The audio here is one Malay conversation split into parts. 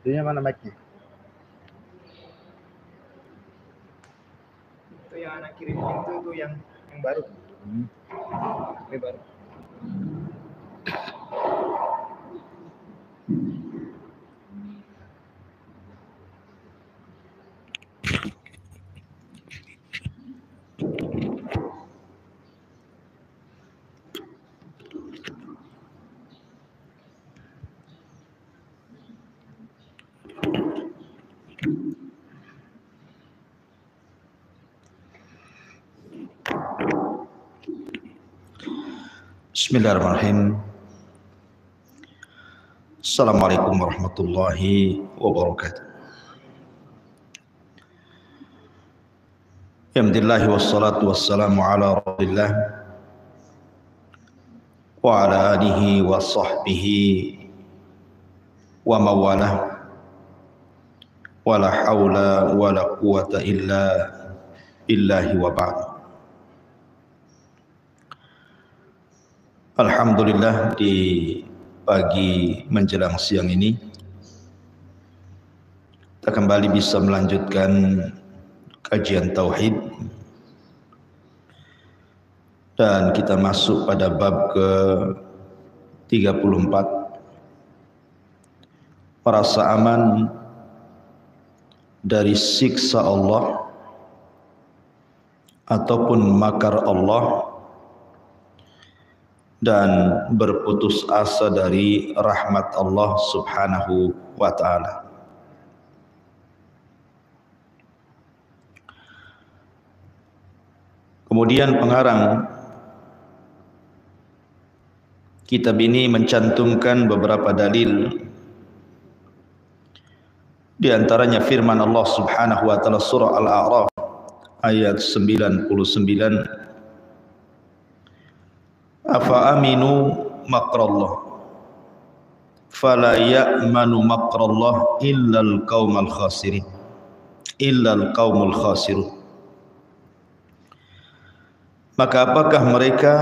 Itunya mana mic-nya? Itu yang anak kirim itu yang baru. Ini baru. Bismillahirrahmanirrahim. Assalamualaikum warahmatullahi wabarakatuh. Alhamdulillah wassalatu wassalamu ala Rasulillah wa ala alihi wa sahbihi wa mawalah. Wa la hawla wa la quwata illa billahi wa ba'd. Alhamdulillah, di pagi menjelang siang ini kita kembali bisa melanjutkan kajian tauhid dan kita masuk pada bab ke-34, merasa aman dari siksa Allah ataupun makar Allah dan berputus asa dari rahmat Allah subhanahu wa ta'ala. Kemudian pengarang kitab ini mencantumkan beberapa dalil, di antaranya firman Allah subhanahu wa ta'ala surah Al-A'raf ayat 99, afa aminu makrallah fala ya'manu makrallah illal qaumul khasirin maka apakah mereka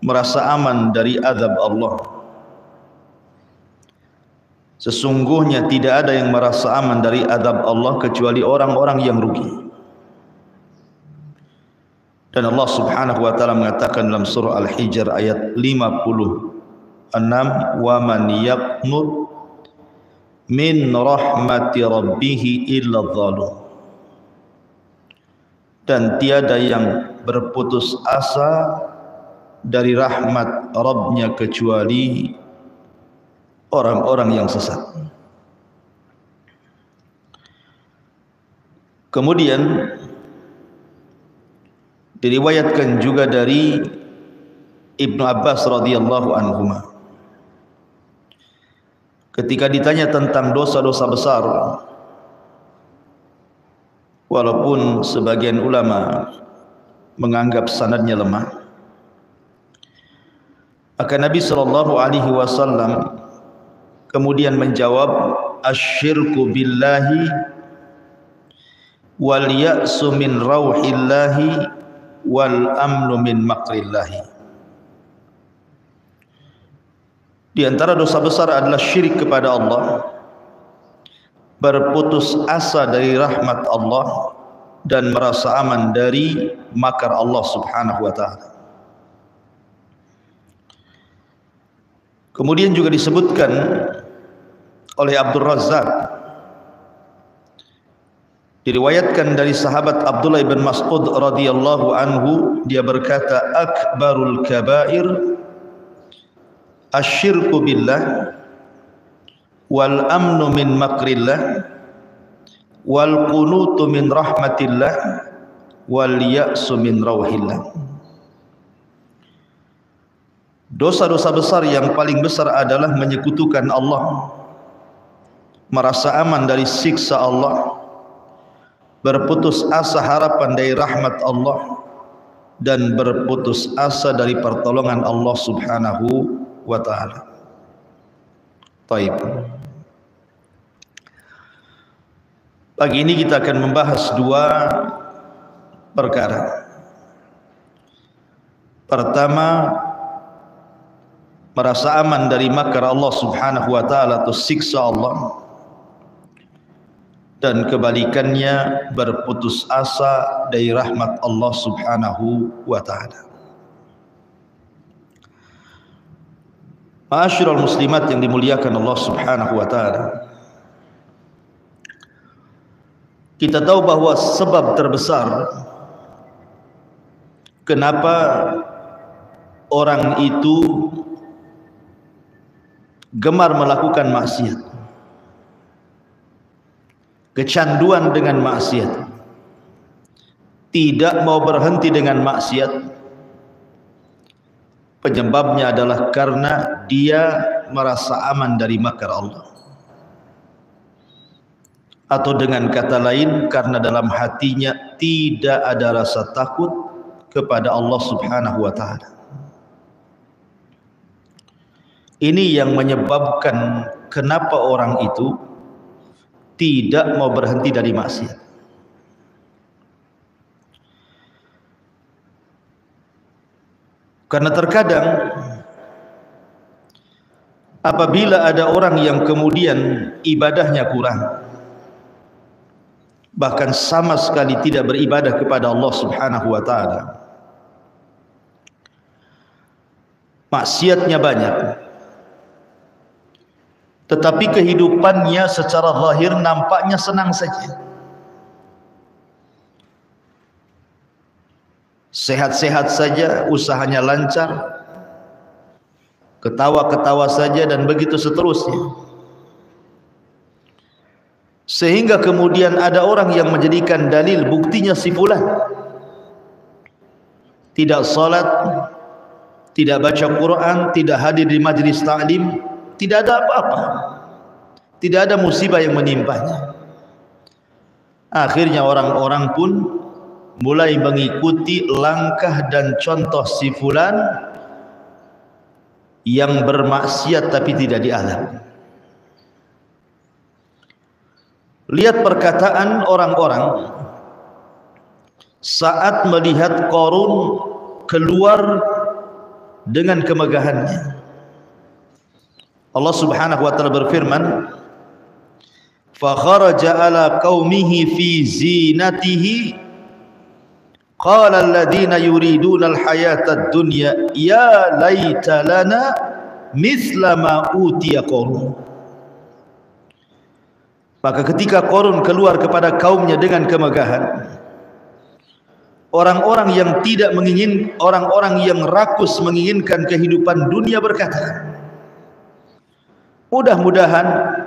merasa aman dari azab Allah? Sesungguhnya tidak ada yang merasa aman dari azab Allah kecuali orang-orang yang rugi. Dan Allah Subhanahu wa taala mengatakan dalam surah Al-Hijr ayat 56, "Wa man yaqnut min rahmati rabbih illa dhalum." Dan tiada yang berputus asa dari rahmat Rabbnya kecuali orang-orang yang sesat. Kemudian diriwayatkan juga dari Ibnu Abbas radhiyallahu anhuma, ketika ditanya tentang dosa-dosa besar, walaupun sebagian ulama menganggap sanadnya lemah, maka Nabi sallallahu alaihi wasallam kemudian menjawab, "Asyirku billahi wal ya'su min rauhillahi wal amnu min makrillahi." Di antara dosa besar adalah syirik kepada Allah, berputus asa dari rahmat Allah, dan merasa aman dari makar Allah Subhanahu wa taala. Kemudian juga disebutkan oleh Abdul Razzaq, diriwayatkan dari sahabat Abdullah bin Mas'ud radhiyallahu anhu, dia berkata, "Akbarul kabair asyirku billah wal amnu min makrillah wal qunutu min rahmatillah wal ya'su min rauhillah." Dosa-dosa besar yang paling besar adalah menyekutukan Allah, merasa aman dari siksa Allah, berputus asa harapan dari rahmat Allah, dan berputus asa dari pertolongan Allah Subhanahu wa ta'ala. Baik. Pagi ini kita akan membahas dua perkara. Pertama, merasa aman dari makar Allah Subhanahu wa ta'ala atau siksa Allah, dan kebalikannya berputus asa dari rahmat Allah Subhanahu wa ta'ala. Ma'asyiral muslimat yang dimuliakan Allah Subhanahu wa ta'ala, kita tahu bahwa sebab terbesar kenapa orang itu gemar melakukan maksiat, kecanduan dengan maksiat, tidak mau berhenti dengan maksiat, penyebabnya adalah karena dia merasa aman dari makar Allah, atau dengan kata lain, karena dalam hatinya tidak ada rasa takut kepada Allah Subhanahu wa ta'ala. Ini yang menyebabkan kenapa orang itu tidak mau berhenti dari maksiat. Karena terkadang apabila ada orang yang kemudian ibadahnya kurang, bahkan sama sekali tidak beribadah kepada Allah Subhanahu wa ta'ala, maksiatnya banyak, tetapi kehidupannya secara zahir nampaknya senang saja, sehat-sehat saja, usahanya lancar, ketawa-ketawa saja, dan begitu seterusnya. Sehingga kemudian ada orang yang menjadikan dalil, buktinya si fulan tidak salat, tidak baca Quran, tidak hadir di majlis ta'lim, tidak ada apa-apa, tidak ada musibah yang menimpanya. Akhirnya orang-orang pun mulai mengikuti langkah dan contoh si fulan yang bermaksiat tapi tidak diazab. Lihat perkataan orang-orang saat melihat Qarun keluar dengan kemegahannya. Allah Subhanahu wa ta'ala berfirman, "Fa kharaja ala qaumihi fi zinatihi qala alladziina yuriduna al-hayata ad-dunya ya laita lana mithla ma utiya Qarun. Maka ketika Qarun keluar kepada kaumnya dengan kemegahan, orang-orang yang tidak menginginkan, orang-orang yang rakus menginginkan kehidupan dunia berkata, mudah-mudahan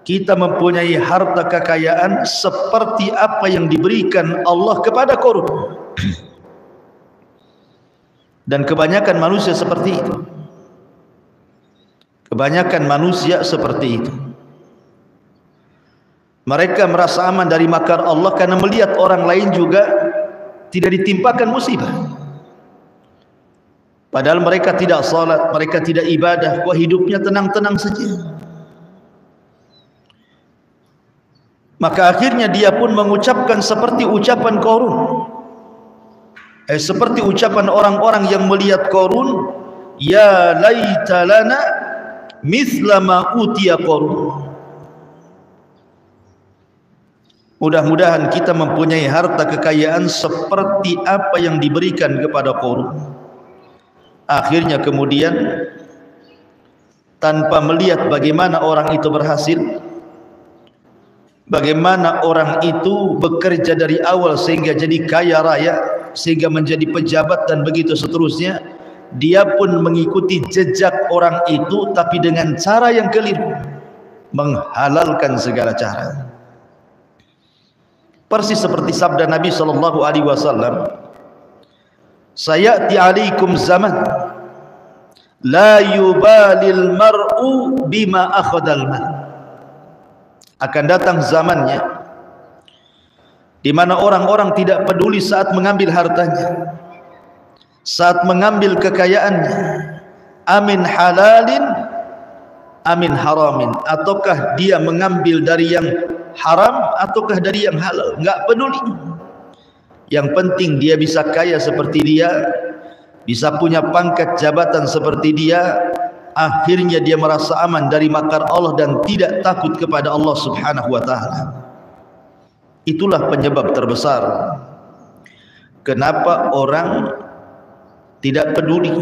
kita mempunyai harta kekayaan seperti apa yang diberikan Allah kepada Qarun. Dan kebanyakan manusia seperti itu. Kebanyakan manusia seperti itu. Mereka merasa aman dari makar Allah karena melihat orang lain juga tidak ditimpakan musibah. Padahal mereka tidak salat, mereka tidak ibadah, kok hidupnya tenang-tenang saja. Maka akhirnya dia pun mengucapkan seperti ucapan Qarun, seperti ucapan orang-orang yang melihat Qarun, ya laita lana mithla ma utiya Qarun. Mudah-mudahan kita mempunyai harta kekayaan seperti apa yang diberikan kepada Qarun. Akhirnya kemudian tanpa melihat bagaimana orang itu berhasil, bagaimana orang itu bekerja dari awal sehingga jadi kaya raya, sehingga menjadi pejabat dan begitu seterusnya, dia pun mengikuti jejak orang itu tapi dengan cara yang keliru, menghalalkan segala cara. Persis seperti sabda Nabi sallallahu alaihi wasallam, sayati alaikum zaman la yubalil mar'u bima akhadal mal. Akan datang zamannya di mana orang-orang tidak peduli saat mengambil hartanya, saat mengambil kekayaannya, amin halalin amin haramin, ataukah dia mengambil dari yang haram ataukah dari yang halal, enggak peduli. Yang penting dia bisa kaya seperti dia, bisa punya pangkat jabatan seperti dia. Akhirnya dia merasa aman dari makar Allah dan tidak takut kepada Allah Subhanahu wa taala. Itulah penyebab terbesar kenapa orang tidak peduli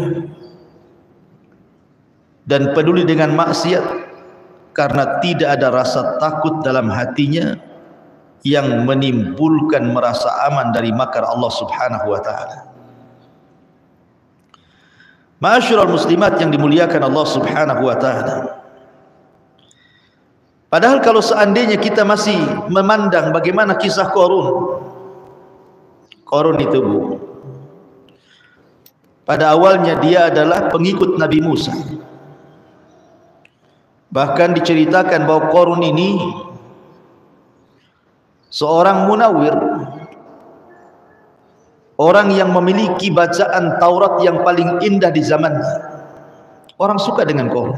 dan peduli dengan maksiat, karena tidak ada rasa takut dalam hatinya yang menimbulkan merasa aman dari makar Allah Subhanahu wa taala. Ma'asyiral muslimat yang dimuliakan Allah Subhanahu wa taala. Padahal kalau seandainya kita masih memandang bagaimana kisah Qarun. Qarun itu, Bu, pada awalnya dia adalah pengikut Nabi Musa. Bahkan diceritakan bahwa Qarun ini seorang munawwir, orang yang memiliki bacaan Taurat yang paling indah di zamannya. Orang suka dengan Qarun.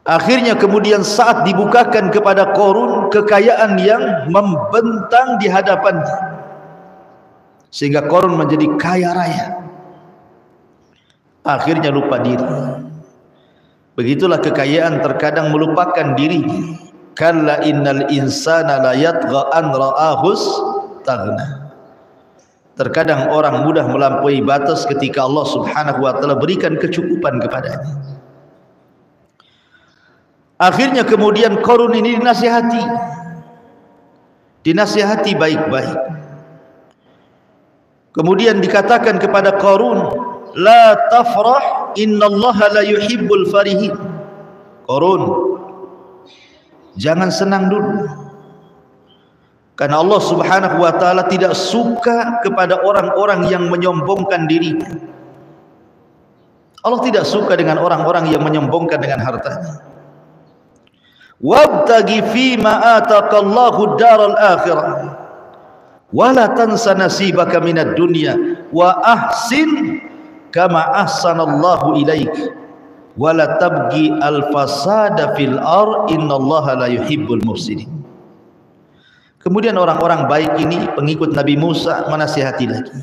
Akhirnya kemudian saat dibukakan kepada Qarun kekayaan yang membentang di hadapannya, sehingga Qarun menjadi kaya raya, akhirnya lupa diri. Begitulah kekayaan terkadang melupakan dirinya. Kalla innal insana la yatgha an ra'ahus taghna. Terkadang orang mudah melampaui batas ketika Allah Subhanahu wa taala berikan kecukupan kepadanya. Akhirnya kemudian Qarun ini dinasihati baik-baik. Kemudian dikatakan kepada Qarun, la tafrah innallaha la yuhibbul farihin. Qarun, jangan senang dulu, karena Allah Subhanahu wa taala tidak suka kepada orang-orang yang menyombongkan dirinya. Allah tidak suka dengan orang-orang yang menyombongkan dengan hartanya. Wabtaghi fima ataqallahu ad-daral akhirah wa la tansa nasibaka minad dunya wa ahsin kama ahsanallahu ilaik wa la tabghi al-fasada fil ard innallaha la yuhibbul mufsidin. Kemudian orang-orang baik ini pengikut Nabi Musa menasihati lagi,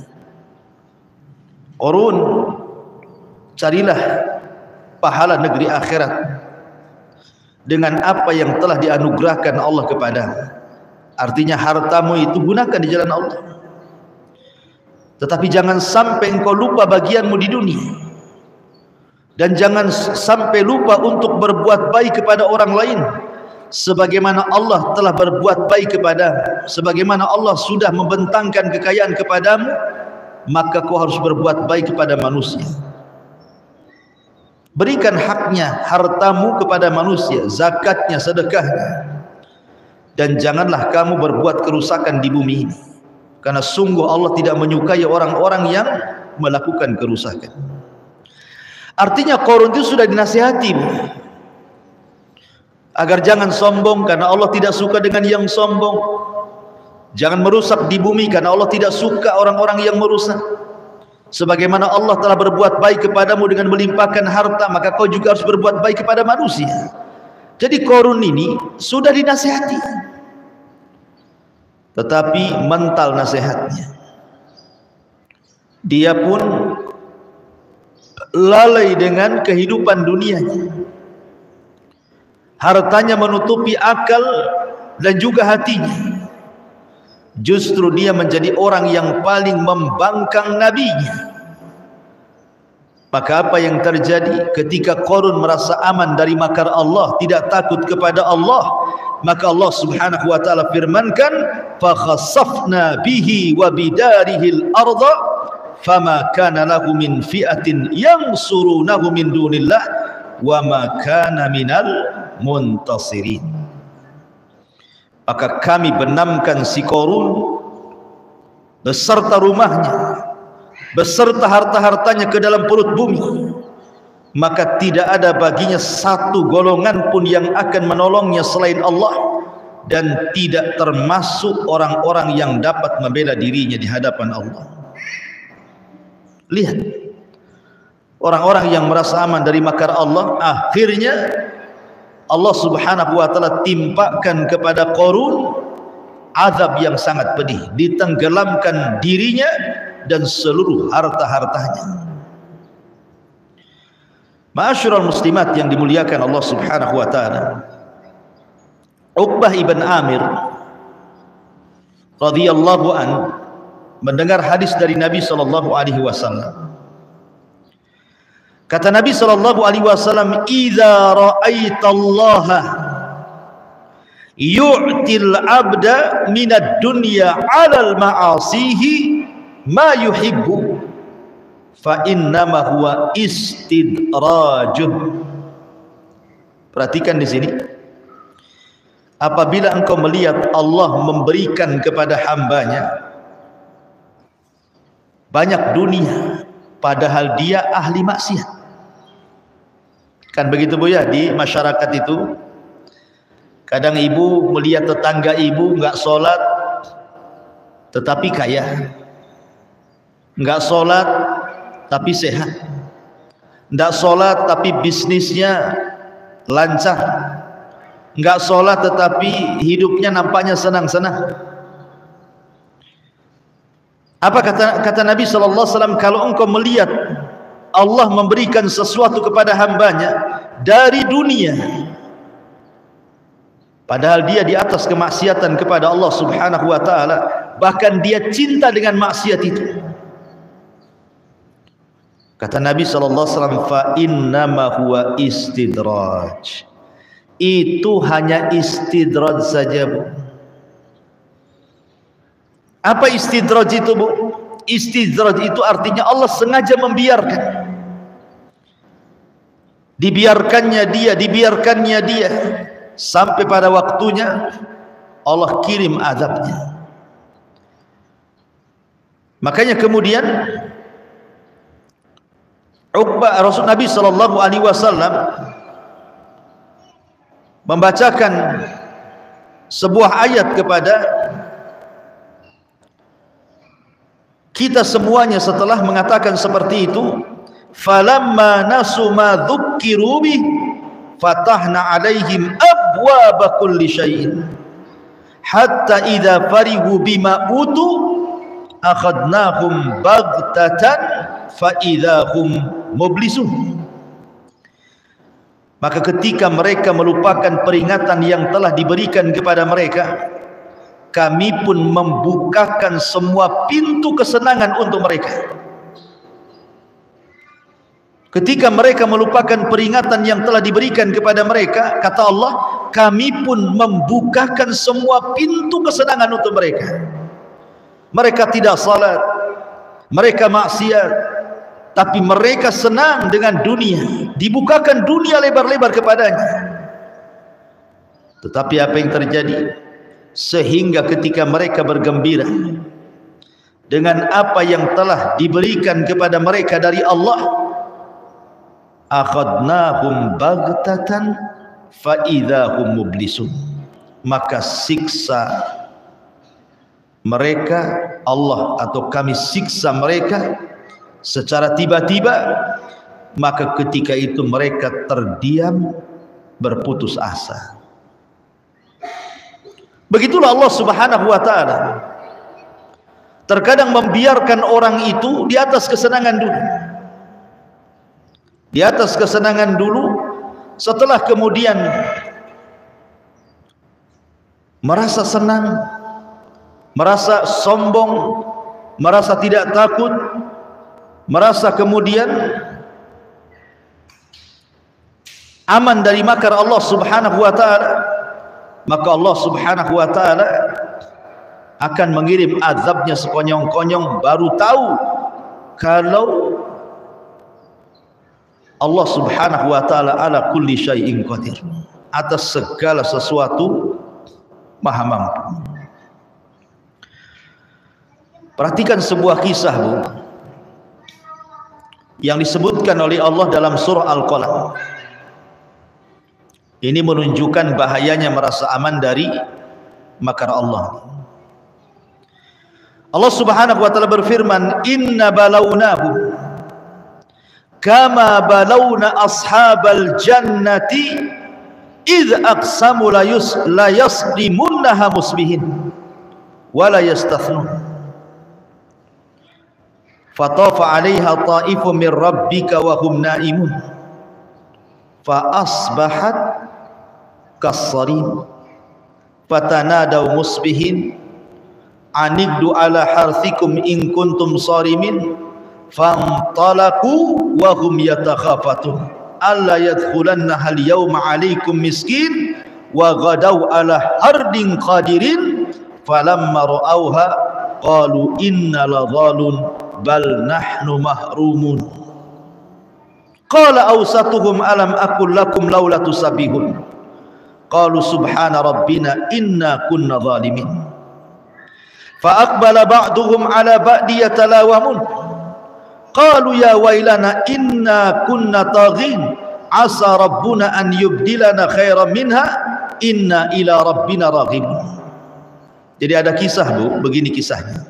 Qarun, carilah pahala negeri akhirat dengan apa yang telah dianugerahkan Allah kepadamu. Artinya hartamu itu gunakan di jalan Allah. Tetapi jangan sampai engkau lupa bagianmu di dunia. Dan jangan sampai lupa untuk berbuat baik kepada orang lain, sebagaimana Allah telah berbuat baik kepadamu. Sebagaimana Allah sudah membentangkan kekayaan kepadamu, maka kau harus berbuat baik kepada manusia. Berikan haknya, hartamu kepada manusia, zakatnya, sedekahnya. Dan janganlah kamu berbuat kerusakan di bumi ini, karena sungguh Allah tidak menyukai orang-orang yang melakukan kerusakan. Artinya Qarun itu sudah dinasihati agar jangan sombong, karena Allah tidak suka dengan yang sombong. Jangan merusak di bumi, karena Allah tidak suka orang-orang yang merusak. Sebagaimana Allah telah berbuat baik kepadamu dengan melimpahkan harta, maka kau juga harus berbuat baik kepada manusia. Jadi Qarun ini sudah dinasihati, tetapi mental nasihatnya, dia pun lalai dengan kehidupan dunianya. Hartanya menutupi akal dan juga hatinya. Justru dia menjadi orang yang paling membangkang nabinya. Maka apa yang terjadi ketika Qarun merasa aman dari makar Allah, tidak takut kepada Allah, maka Allah Subhanahu wa taala firmankan, fa khassafna bihi wa bidarihil arda fama kana lahu min fi'atin yansurunahu min dunillah wa ma kana minal muntasirin. Maka kami benamkan si Qarun beserta rumahnya, beserta harta-hartanya ke dalam perut bumi, maka tidak ada baginya satu golongan pun yang akan menolongnya selain Allah, dan tidak termasuk orang-orang yang dapat membela dirinya di hadapan Allah. Lihat, orang-orang yang merasa aman dari makar Allah, akhirnya Allah Subhanahu wa taala timpakan kepada Qarun azab yang sangat pedih, ditenggelamkan dirinya dan seluruh harta-hartanya. Ma'asyiral muslimat yang dimuliakan Allah Subhanahu wa taala, Uqbah ibn Amir radhiyallahu an mendengar hadis dari Nabi sallallahu alaihi wasallam. Kata Nabi sallallahu alaihi wasallam, "Idza ra'aitallaha yu'til 'abda minad dunya 'alal ma'asihi ma yuhibbu fa innama huwa istidrajuh." Perhatikan di sini. Apabila engkau melihat Allah memberikan kepada hambanya banyak dunia, padahal dia ahli maksiat. Kan begitu Bu ya, di masyarakat itu kadang ibu melihat tetangga ibu enggak sholat tetapi kaya, enggak sholat tapi sehat, enggak sholat tapi bisnisnya lancar, enggak sholat tetapi hidupnya nampaknya senang-senang. Apa kata Nabi sallallahu alaihi wasallam, kalau engkau melihat Allah memberikan sesuatu kepada hambanya dari dunia, padahal dia di atas kemaksiatan kepada Allah Subhanahu wa taala, bahkan dia cinta dengan maksiat itu. Kata Nabi sallallahu alaihi wasallam, fa innama huwa istidraj. Itu hanya istidraj saja, Bu. Apa istidraj itu, Bu? Istidraj itu artinya Allah sengaja membiarkan. Dibiarkannya dia sampai pada waktunya Allah kirim azabnya. Makanya kemudian Uqbah, Rasul Nabi sallallahu alaihi wasallam membacakan sebuah ayat kepada kita semuanya setelah mengatakan seperti itu, falamma nasu ma dzukkiru bih fatahna alaihim abwaaba kulli syai'in hatta idza farihu bima utu akhadnahum baghtatan fa idza hum mublisun. Maka ketika mereka melupakan peringatan yang telah diberikan kepada mereka, kami pun membukakan semua pintu kesenangan untuk mereka. Ketika mereka melupakan peringatan yang telah diberikan kepada mereka, kata Allah, kami pun membukakan semua pintu kesenangan untuk mereka. Mereka tidak salat, mereka maksiat, tapi mereka senang dengan dunia. Dibukakan dunia lebar-lebar kepadanya. Tetapi apa yang terjadi? Sehingga ketika mereka bergembira dengan apa yang telah diberikan kepada mereka dari Allah, akhadnahum baghtatan fa idzahum mublisun, maka siksa mereka, Allah atau kami siksa mereka secara tiba-tiba, maka ketika itu mereka terdiam berputus asa. Begitulah Allah Subhanahu wa taala terkadang membiarkan orang itu di atas kesenangan dulu. Di atas kesenangan dulu, setelah kemudian merasa senang, merasa sombong, merasa tidak takut, merasa kemudian aman dari makar Allah Subhanahu wa taala, maka Allah Subhanahu wa taala akan mengirim azabnya sekonyong-konyong. Baru tahu kalau Allah Subhanahu wa taala ala kulli syai'in qadir, atas segala sesuatu maha mampu. Perhatikan sebuah kisah, Bu, yang disebutkan oleh Allah dalam surah Al-Qalam. Ini menunjukkan bahayanya merasa aman dari makar Allah. Allah Subhanahu wa taala berfirman, inna balawnahu kama balawna ashabal jannati idh aqsamu la yasrimunnaha musbihin wa la yastathnun fatafa 'alaiha ta'ifun min rabbika wa hum naimun fa asbahat kassarim fatanadaw musbihin anigdu ala harthikum in kuntum sarimin fantalaqu wa hum yatakhafatun alla yadkhulannaha al-yawma 'alaikum miskin wa ghadaw ala hardin qadirin falamma ra'awha qalu inna ladhalun bal nahnu mahrumun qala awsatuhum alam aqul lakum laula tusabbihun qalu subhana rabbina inna kunna zalimin fa aqbala ba'duhum ala ba'di yatalawamun qalu ya wailana inna kunna taghin asa rabbuna an yubdilana khairan minha inna ila rabbina raghibun. Jadi ada kisah, Bu, begini kisahnya.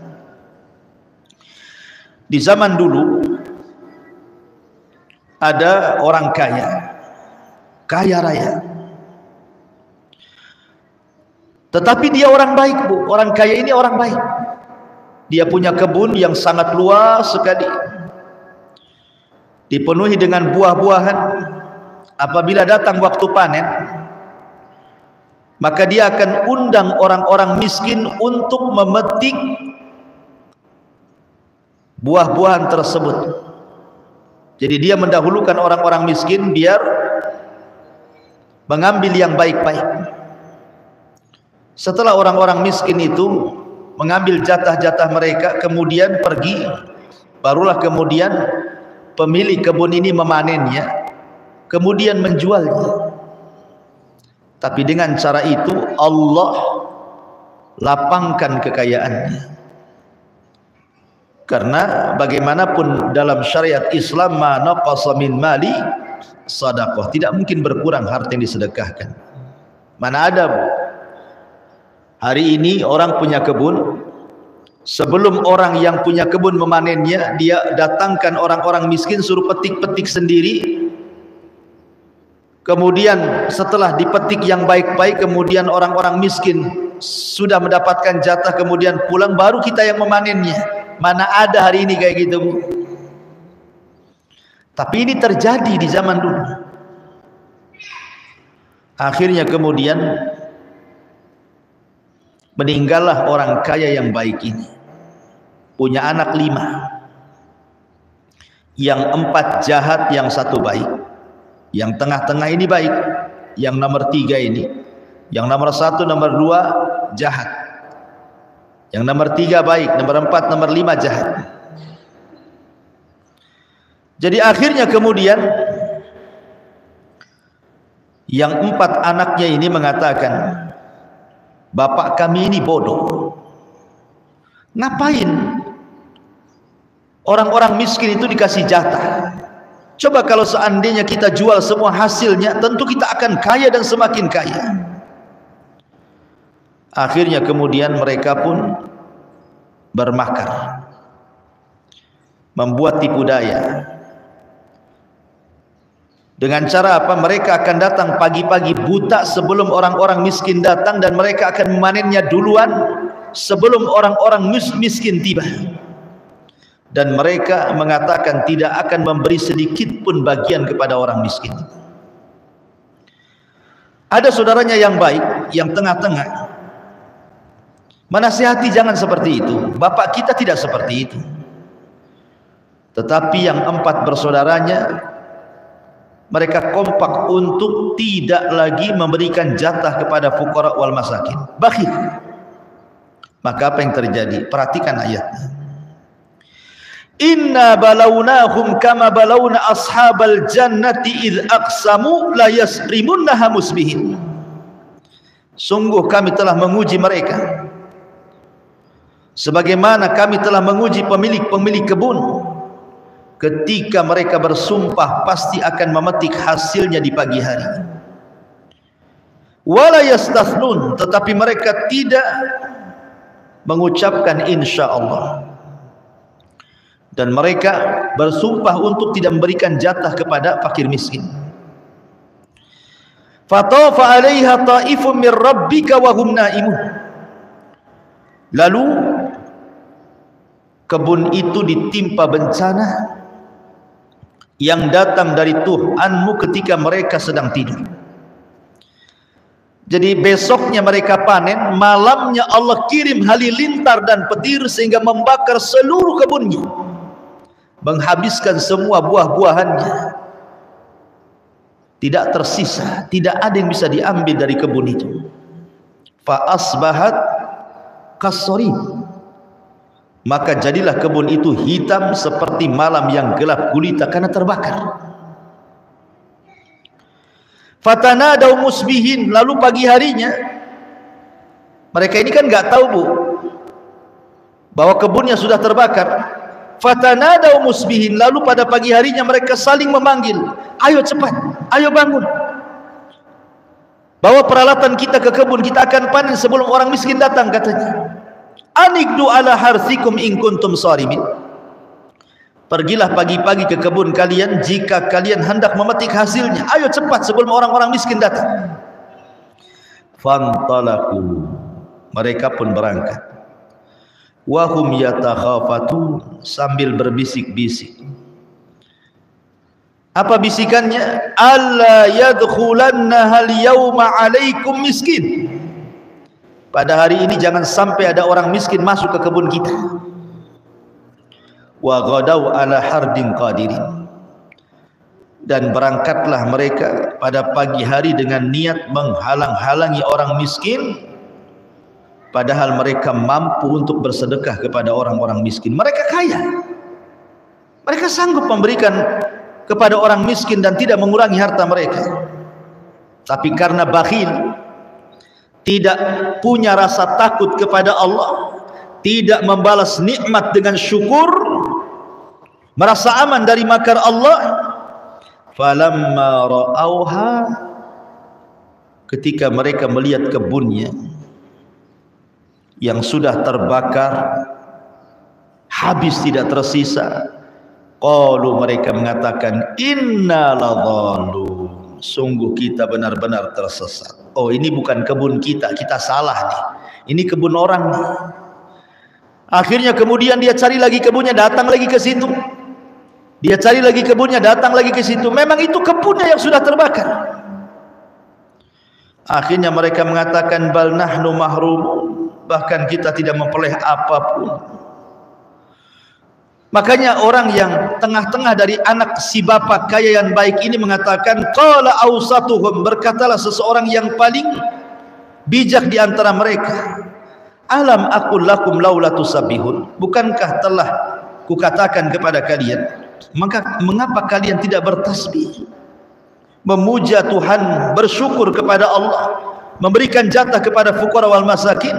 Di zaman dulu ada orang kaya raya. Tetapi dia orang baik, Bu. Orang kaya ini orang baik. Dia punya kebun yang sangat luas sekali, dipenuhi dengan buah-buahan. Apabila datang waktu panen, maka dia akan undang orang-orang miskin untuk memetik buah-buahan tersebut. Jadi dia mendahulukan orang-orang miskin biar mengambil yang baik-baik. Setelah orang-orang miskin itu mengambil jatah-jatah mereka, kemudian pergi, barulah kemudian pemilik kebun ini memanennya, kemudian menjualnya. Tapi dengan cara itu Allah lapangkan kekayaannya. Karena bagaimanapun dalam syariat Islam, ma naqasa min mali sadaqah, tidak mungkin berkurang harta yang disedekahkan. Mana ada, Bu, hari ini orang punya kebun, sebelum orang yang punya kebun memanennya, dia datangkan orang-orang miskin suruh petik-petik sendiri. Kemudian setelah dipetik yang baik-baik, kemudian orang-orang miskin sudah mendapatkan jatah, kemudian pulang, baru kita yang memanennya. Mana ada hari ini kayak gitu, Bu. Tapi ini terjadi di zaman dulu. Akhirnya kemudian Meninggallah orang kaya yang baik ini, punya anak 5, yang 4 jahat, yang 1 baik, yang tengah-tengah ini baik, yang nomor 3 ini, yang nomor 1, nomor 2 jahat, yang nomor 3 baik, nomor 4, nomor 5 jahat. Jadi akhirnya kemudian yang 4 anaknya ini mengatakan, bapak kami ini bodoh. Ngapain orang-orang miskin itu dikasih jatah? Coba kalau seandainya kita jual semua hasilnya, tentu kita akan kaya dan semakin kaya. Akhirnya kemudian mereka pun bermakar, membuat tipu daya. Dengan cara apa? Mereka akan datang pagi-pagi buta sebelum orang-orang miskin datang, dan mereka akan memanennya duluan sebelum orang-orang miskin tiba. Dan mereka mengatakan tidak akan memberi sedikit pun bagian kepada orang miskin. Ada saudaranya yang baik, yang tengah-tengah, menasihati jangan seperti itu, bapak kita tidak seperti itu. Tetapi yang 4 bersaudaranya, mereka kompak untuk tidak lagi memberikan jatah kepada fuqara wal masakin, bakhil. Maka apa yang terjadi? Perhatikan ayatnya. Inna balawnahum kama balawna ashabal jannati idh aqsamu la yasrimunnaha musbihin. Sungguh kami telah menguji mereka sebagaimana kami telah menguji pemilik-pemilik kebun ketika mereka bersumpah pasti akan memetik hasilnya di pagi hari. Wala yastathnun, tetapi mereka tidak mengucapkan insyaallah. Dan mereka bersumpah untuk tidak memberikan jatah kepada fakir miskin. Fatafa 'alaiha ta'ifun min rabbika wa hum naimun. Lalu kebun itu ditimpa bencana yang datang dari Tuhanmu ketika mereka sedang tidur. Jadi besoknya mereka panen, malamnya Allah kirim halilintar dan petir sehingga membakar seluruh kebunnya, menghabiskan semua buah-buahannya. Tidak tersisa, tidak ada yang bisa diambil dari kebun itu. Fa asbahat kassarim, maka jadilah kebun itu hitam seperti malam yang gelap gulita karena terbakar. Fatanadaw musbihin, lalu pagi harinya, mereka ini kan nggak tahu Bu bahwa kebunnya sudah terbakar. Fatanadaw musbihin, lalu pada pagi harinya mereka saling memanggil, ayo cepat, ayo bangun, bawa peralatan kita ke kebun, kita akan panen sebelum orang miskin datang, katanya. Anikdu ala harthikum in kuntum sharimin. Pergilah pagi-pagi ke kebun kalian jika kalian hendak memetik hasilnya. Ayo cepat sebelum orang-orang miskin datang. Fantalaku, mereka pun berangkat. Wahum yatakhafatun, sambil berbisik-bisik. Apa bisikannya? Alla yadkhulanna hal yawma alaikum miskin. Pada hari ini jangan sampai ada orang miskin masuk ke kebun kita. Wa ghadaw ala hardin qadirin, dan berangkatlah mereka pada pagi hari dengan niat menghalang-halangi orang miskin, padahal mereka mampu untuk bersedekah kepada orang-orang miskin. Mereka kaya, mereka sanggup memberikan kepada orang miskin dan tidak mengurangi harta mereka. Tapi karena bakhil, tidak punya rasa takut kepada Allah, tidak membalas nikmat dengan syukur, merasa aman dari makar Allah. Falamma ra'auha, ketika mereka melihat kebunnya yang sudah terbakar habis tidak tersisa, qalu, mereka mengatakan, inna ladhalun, sungguh kita benar-benar tersesat. Oh, ini bukan kebun kita, kita salah nih, ini kebun orang nih. Akhirnya kemudian dia cari lagi kebunnya, datang lagi ke situ. Dia cari lagi kebunnya, datang lagi ke situ. Memang itu kebunnya yang sudah terbakar. Akhirnya mereka mengatakan, bal nahnu mahrum, bahkan kita tidak memperoleh apapun. Makanya orang yang tengah-tengah dari anak si bapak kaya yang baik ini mengatakan, qala awsatuhum, berkatalah seseorang yang paling bijak di antara mereka, alam aqul lakum laula tusabbihun, bukankah telah kukatakan kepada kalian, maka mengapa kalian tidak bertasbih, memuja Tuhan, bersyukur kepada Allah, memberikan jatah kepada fuqara wal masakin.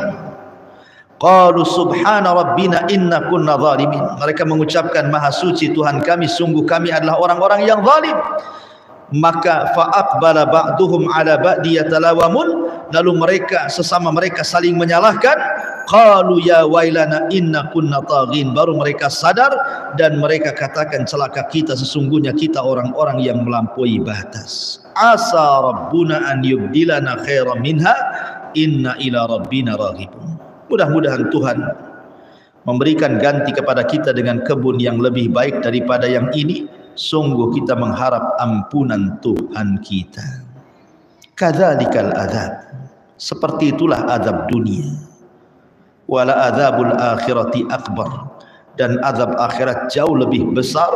Qalu subhana rabbina inna kunna zalimin, mereka mengucapkan maha suci Tuhan kami, sungguh kami adalah orang-orang yang zalim. Maka fa'aqbala ba'duhum ala ba'di yatalawamun, lalu mereka sesama mereka saling menyalahkan. Qalu ya wailana inna kunna taghin, baru mereka sadar dan mereka katakan, celaka kita, sesungguhnya kita orang-orang yang melampaui batas. Asa rabbuna an yubdilana khairan minha inna ila rabbina raghibun. Mudah-mudahan Tuhan memberikan ganti kepada kita dengan kebun yang lebih baik daripada yang ini. Sungguh kita mengharap ampunan Tuhan kita. Kadzalikal adzab, seperti itulah azab dunia. Wala adzabul akhirati akbar, dan azab akhirat jauh lebih besar.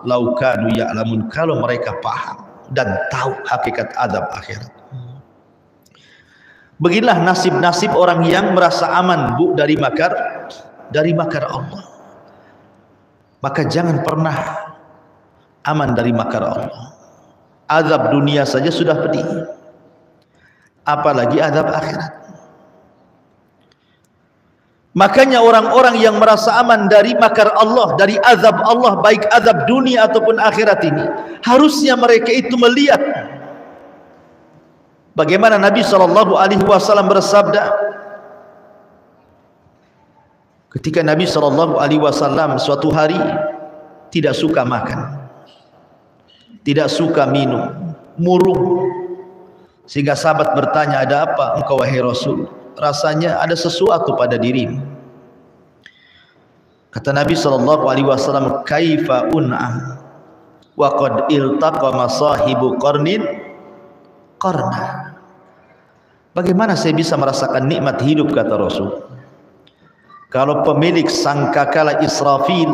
Lau kanu ya'lamun, kalau mereka paham dan tahu hakikat azab akhirat. Beginilah nasib-nasib orang yang merasa aman, Bu, dari makar Allah. Maka jangan pernah aman dari makar Allah. Azab dunia saja sudah pedih, apalagi azab akhirat. Makanya orang-orang yang merasa aman dari makar Allah, dari azab Allah, baik azab dunia ataupun akhirat ini, harusnya mereka itu melihat bagaimana Nabi SAW bersabda ketika Nabi SAW suatu hari tidak suka makan, tidak suka minum, murung, sehingga sahabat bertanya, ada apa engkau wahai Rasul? Rasanya ada sesuatu pada dirimu. Kata Nabi SAW, kaifa un'am wa qad iltaqa masahibu qarnin qarna. Bagaimana saya bisa merasakan nikmat hidup, kata Rasul, kalau pemilik sangkakala Israfil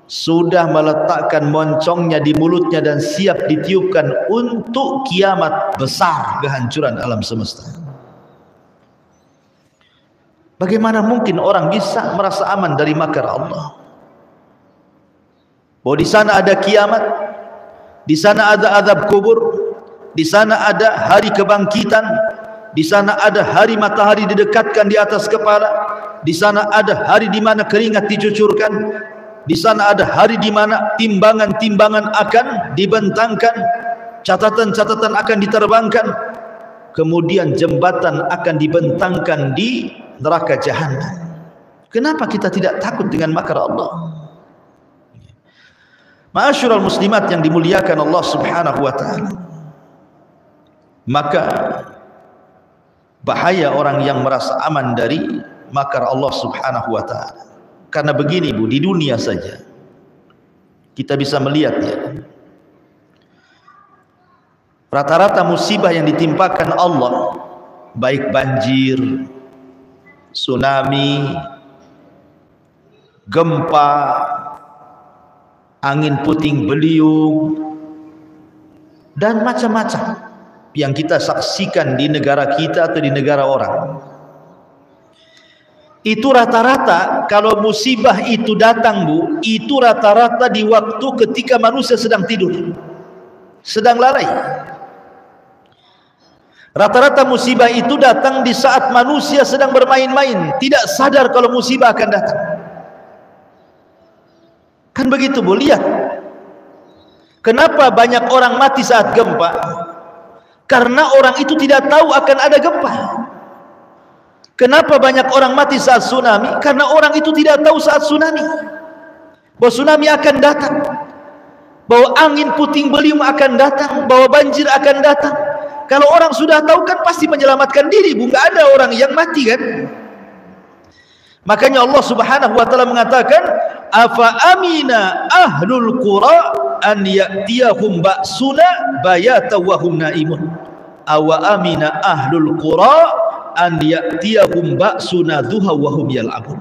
sudah meletakkan moncongnya di mulutnya dan siap ditiupkan untuk kiamat besar, kehancuran alam semesta. Bagaimana mungkin orang bisa merasa aman dari makar Allah? Bahwa di sana ada kiamat, di sana ada azab kubur, di sana ada hari kebangkitan, di sana ada hari matahari didekatkan di atas kepala, di sana ada hari di mana keringat dicucurkan, di sana ada hari di mana timbangan-timbangan akan dibentangkan, catatan-catatan akan diterbangkan, kemudian jembatan akan dibentangkan di neraka jahanam. Kenapa kita tidak takut dengan makar Allah? Ma'asyiral muslimat yang dimuliakan Allah Subhanahu wa taala. Maka bahaya orang yang merasa aman dari makar Allah Subhanahu wa taala. Karena begini, Bu, di dunia saja kita bisa melihat ya, rata-rata musibah yang ditimpakan Allah, baik banjir, tsunami, gempa, angin puting beliung, dan macam-macam yang kita saksikan di negara kita atau di negara orang. Itu rata-rata kalau musibah itu datang, Bu, itu rata-rata di waktu ketika manusia sedang tidur, sedang lalai. Rata-rata musibah itu datang di saat manusia sedang bermain-main, tidak sadar kalau musibah akan datang. Kan begitu, Bu, lihat. Kenapa banyak orang mati saat gempa? Karena orang itu tidak tahu akan ada gempa. Kenapa banyak orang mati saat tsunami? Karena orang itu tidak tahu saat tsunami, bahwa tsunami akan datang, bahwa angin puting beliung akan datang, bahwa banjir akan datang. Kalau orang sudah tahu kan pasti menyelamatkan diri, Bu. Nggak ada orang yang mati kan. Makanya Allah Subhanahu wa taala mengatakan, afa amina ahlul qura an ya'tiyahum ba'suna bayata wa hum naimun. Awa amina ahlul qura an ya'tiyahum ba'suna duha wa hum yal'abun.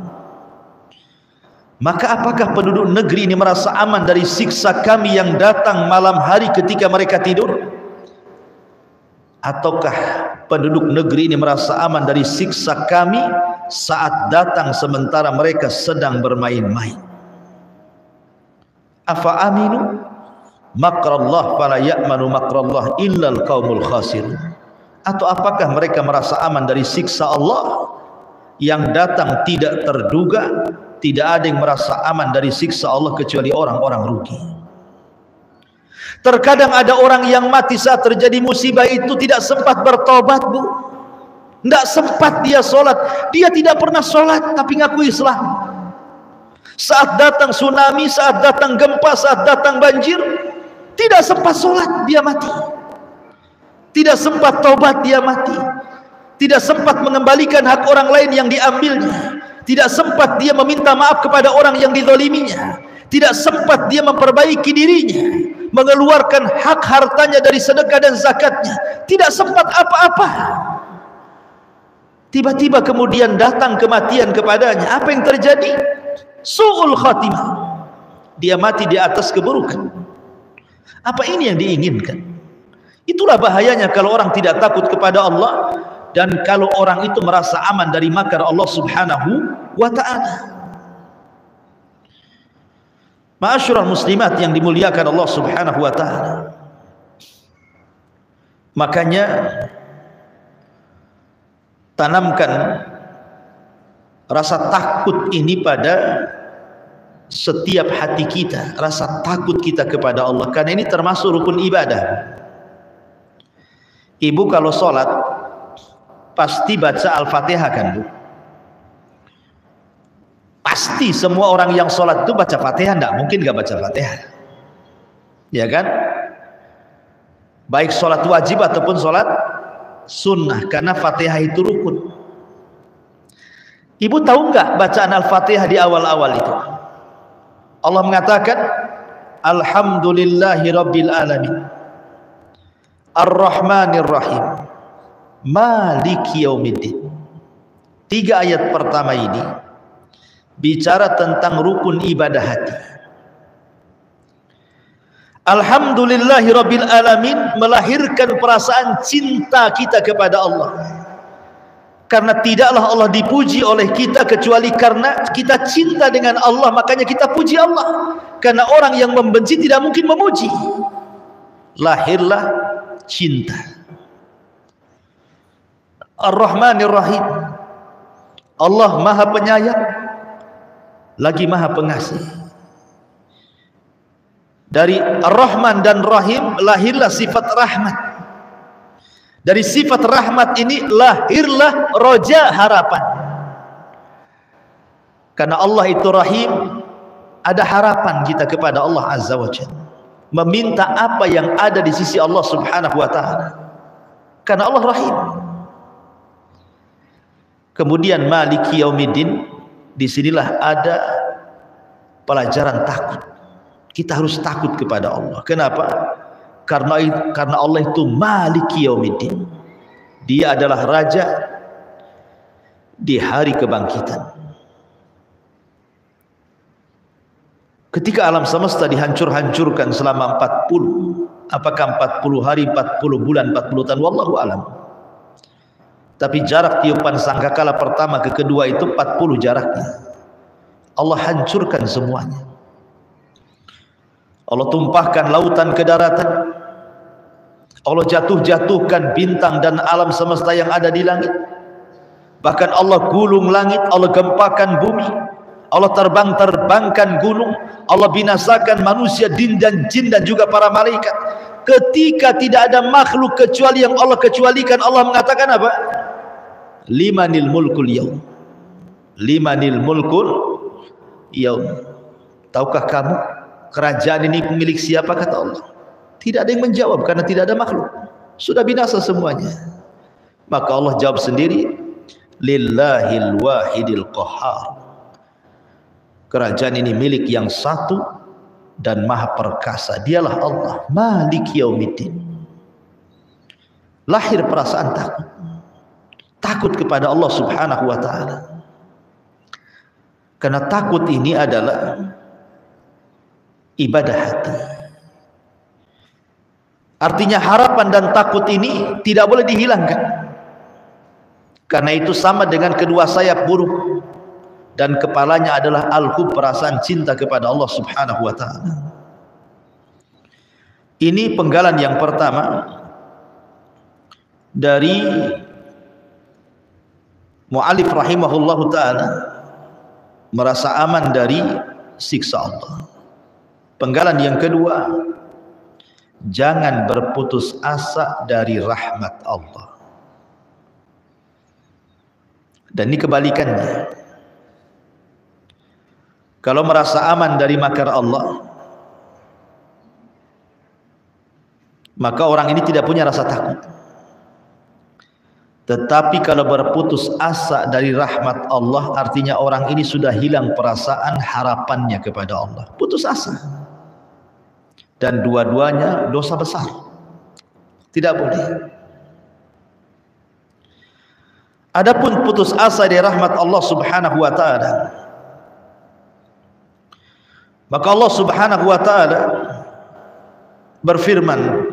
Maka apakah penduduk negeri ini merasa aman dari siksa kami yang datang malam hari ketika mereka tidur? Ataukah penduduk negeri ini merasa aman dari siksa kami saat datang sementara mereka sedang bermain-main? Afa aminu makrallah fala ya'manu makrallah illal qaumul khasirun. Atau apakah mereka merasa aman dari siksa Allah yang datang tidak terduga? Tidak ada yang merasa aman dari siksa Allah kecuali orang-orang rugi. Terkadang ada orang yang mati saat terjadi musibah itu tidak sempat bertobat, Bu. Tidak sempat dia sholat. Dia tidak pernah sholat tapi ngaku Islam. Saat datang tsunami, saat datang gempa, saat datang banjir, tidak sempat sholat, dia mati. Tidak sempat tobat, dia mati. Tidak sempat mengembalikan hak orang lain yang diambilnya. Tidak sempat dia meminta maaf kepada orang yang dizaliminya. Tidak sempat dia memperbaiki dirinya, mengeluarkan hak hartanya dari sedekah dan zakatnya. Tidak sempat apa-apa. Tiba-tiba kemudian datang kematian kepadanya. Apa yang terjadi? Su'ul khatimah. Dia mati di atas keburukan. Apa ini yang diinginkan? Itulah bahayanya kalau orang tidak takut kepada Allah, dan kalau orang itu merasa aman dari makar Allah subhanahu wa ta'ala. Ma'asyiral muslimat yang dimuliakan Allah subhanahu wa ta'ala, makanya tanamkan rasa takut ini pada setiap hati kita. Rasa takut kita kepada Allah, karena ini termasuk rukun ibadah. Ibu kalau sholat pasti baca Al-Fatihah kan, Bu? Pasti semua orang yang sholat itu baca Fatihah, tidak mungkin gak baca Fatihah, ya kan? Baik sholat wajib ataupun sholat sunnah, karena Fatihah itu rukun. Ibu tahu nggak bacaan Al-Fatihah di awal-awal itu? Allah mengatakan Alhamdulillahi Rabbil Alamin Ar-Rahmanir Rahim Maliki Yaumiddin. 3 ayat pertama ini bicara tentang rukun ibadah hati. Alhamdulillahi Rabbil Alamin melahirkan perasaan cinta kita kepada Allah. Karena tidaklah Allah dipuji oleh kita kecuali karena kita cinta dengan Allah, makanya kita puji Allah. Karena orang yang membenci tidak mungkin memuji. Lahirlah cinta. Ar-Rahmanir Rahim. Allah Maha Penyayang lagi Maha Pengasih. Dari Ar-Rahman dan Rahim lahirlah sifat rahmat. Dari sifat rahmat ini lahirlah roja, harapan. Karena Allah itu Rahim, ada harapan kita kepada Allah Azza wa Jalla, meminta apa yang ada di sisi Allah Subhanahu wa ta'ala, karena Allah Rahim. Kemudian Maliki Yaumiddin, disinilah ada pelajaran takut. Kita harus takut kepada Allah. Kenapa? Karena Allah itu Maliki Yaumiddin. Dia adalah raja di hari kebangkitan. Ketika alam semesta dihancur-hancurkan selama 40, apakah 40 hari, 40 bulan, 40 tahun, wallahu alam. Tapi jarak tiupan sangkakala pertama ke kedua itu 40 jaraknya. Allah hancurkan semuanya. Allah tumpahkan lautan ke daratan. Allah jatuhkan bintang dan alam semesta yang ada di langit. Bahkan Allah gulung langit, Allah gempakan bumi, Allah terbangkan gunung, Allah binasakan manusia, jin dan juga para malaikat. Ketika tidak ada makhluk kecuali yang Allah kecualikan, Allah mengatakan apa? Limanil mulkul yaum. Limanil mulkul yaum. Tahukah kamu kerajaan ini milik siapa, kata Allah? Tidak ada yang menjawab karena tidak ada makhluk. Sudah binasa semuanya. Maka Allah jawab sendiri, Lillahil wahidil qahhar. Kerajaan ini milik yang satu dan maha perkasa. Dialah Allah, Maliki Yaumiddin. Lahir perasaan takut. takut kepada Allah Subhanahu wa taala. Karena takut ini adalah ibadah hati. Artinya harapan dan takut ini tidak boleh dihilangkan. Karena itu sama dengan kedua sayap burung, dan kepalanya adalah al-hub, perasaan cinta kepada Allah Subhanahu wa taala. Ini penggalan yang pertama dari mu'alif rahimahullahu ta'ala, merasa aman dari siksa Allah. Penggalan yang kedua, jangan berputus asa dari rahmat Allah. Dan ini kebalikannya. Kalau merasa aman dari makar Allah, maka orang ini tidak punya rasa takut. Tetapi kalau berputus asa dari rahmat Allah, artinya orang ini sudah hilang perasaan harapannya kepada Allah. Putus asa. Dan dua-duanya dosa besar. Tidak boleh. Adapun putus asa dari rahmat Allah Subhanahu wa taala, maka Allah Subhanahu wa taala berfirman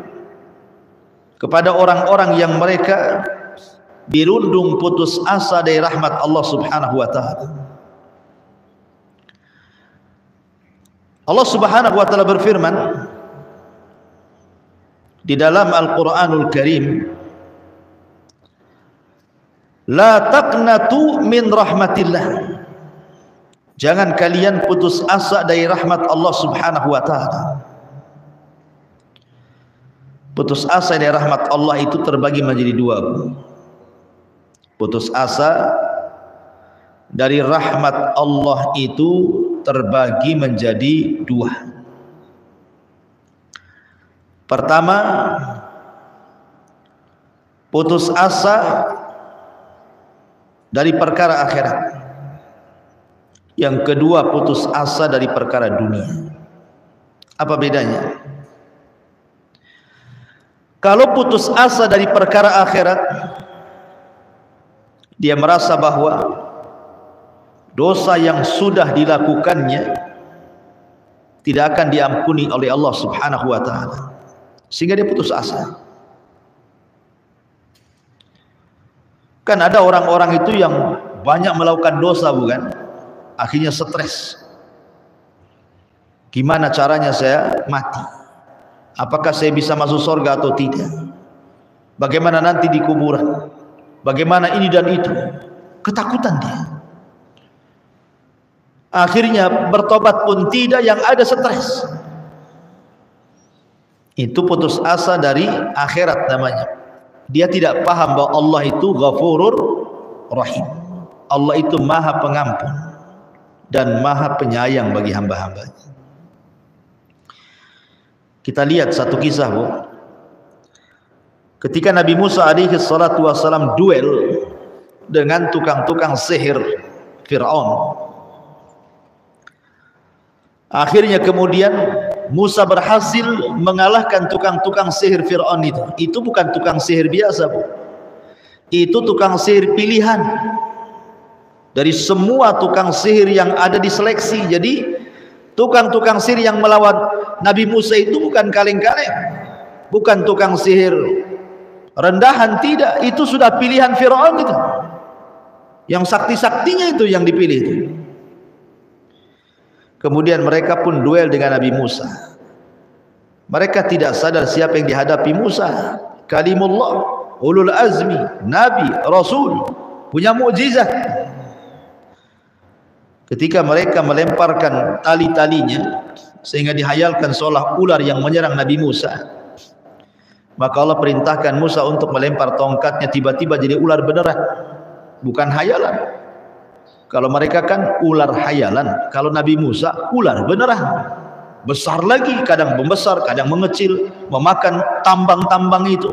kepada orang-orang yang mereka dirundung putus asa dari rahmat Allah Subhanahu wa taala. Allah Subhanahu wa taala berfirman di dalam Al-Qur'anul Karim, la taqnatu min rahmatillah. Jangan kalian putus asa dari rahmat Allah Subhanahu wa taala. Putus asa dari rahmat Allah itu terbagi menjadi dua. Putus asa dari rahmat Allah itu terbagi menjadi dua. Pertama, putus asa dari perkara akhirat. Yang kedua, putus asa dari perkara dunia. Apa bedanya? Kalau putus asa dari perkara akhirat, dia merasa bahwa dosa yang sudah dilakukannya tidak akan diampuni oleh Allah Subhanahu wa taala, sehingga dia putus asa. Kan ada orang-orang itu yang banyak melakukan dosa, bukan? Akhirnya stres. Gimana caranya saya mati? Apakah saya bisa masuk surga atau tidak? Bagaimana nanti di kuburan? Bagaimana ini dan itu? Ketakutan dia. Akhirnya bertobat pun tidak, yang ada stres. Itu putus asa dari akhirat namanya. Dia tidak paham bahwa Allah itu Ghafurur Rahim. Allah itu Maha Pengampun dan Maha Penyayang bagi hamba-hambanya. Kita lihat satu kisah, Bu. Ketika Nabi Musa alaihi salatu wasalam duel dengan tukang-tukang sihir Fir'aun, akhirnya kemudian Musa berhasil mengalahkan tukang-tukang sihir Fir'aun itu. Itu bukan tukang sihir biasa, Bu. Itu tukang sihir pilihan. Dari semua tukang sihir yang ada diseleksi. Jadi tukang-tukang sihir yang melawan Nabi Musa itu bukan kaleng-kaleng, bukan tukang sihir rendahan, tidak. Itu sudah pilihan Fir'aun itu. Yang sakti-saktinya itu yang dipilih itu. Kemudian mereka pun duel dengan Nabi Musa. Mereka tidak sadar siapa yang dihadapi Musa. Kalimullah, ulul azmi, nabi, rasul, punya mukjizat. Ketika mereka melemparkan tali-talinya sehingga dihayalkan seolah ular yang menyerang Nabi Musa, maka Allah perintahkan Musa untuk melempar tongkatnya, tiba-tiba jadi ular beneran, bukan hayalan. Kalau mereka kan ular hayalan, kalau Nabi Musa ular beneran, besar lagi, kadang membesar, kadang mengecil, memakan tambang-tambang itu.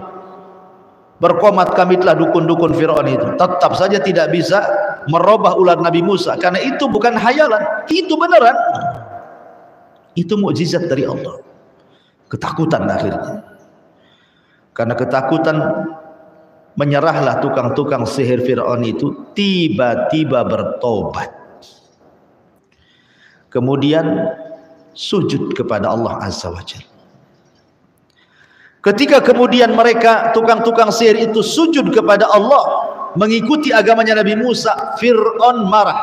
Berkomat kamitlah dukun-dukun Fir'aun itu, tetap saja tidak bisa merubah ular Nabi Musa, karena itu bukan hayalan, itu beneran. Itu mukjizat dari Allah. Ketakutan akhirnya, karena ketakutan menyerahlah tukang-tukang sihir Fir'aun itu tiba-tiba bertobat. Kemudian sujud kepada Allah Azza wa Jalla. Ketika kemudian mereka tukang-tukang sihir itu sujud kepada Allah, mengikuti agamanya Nabi Musa, Fir'aun marah.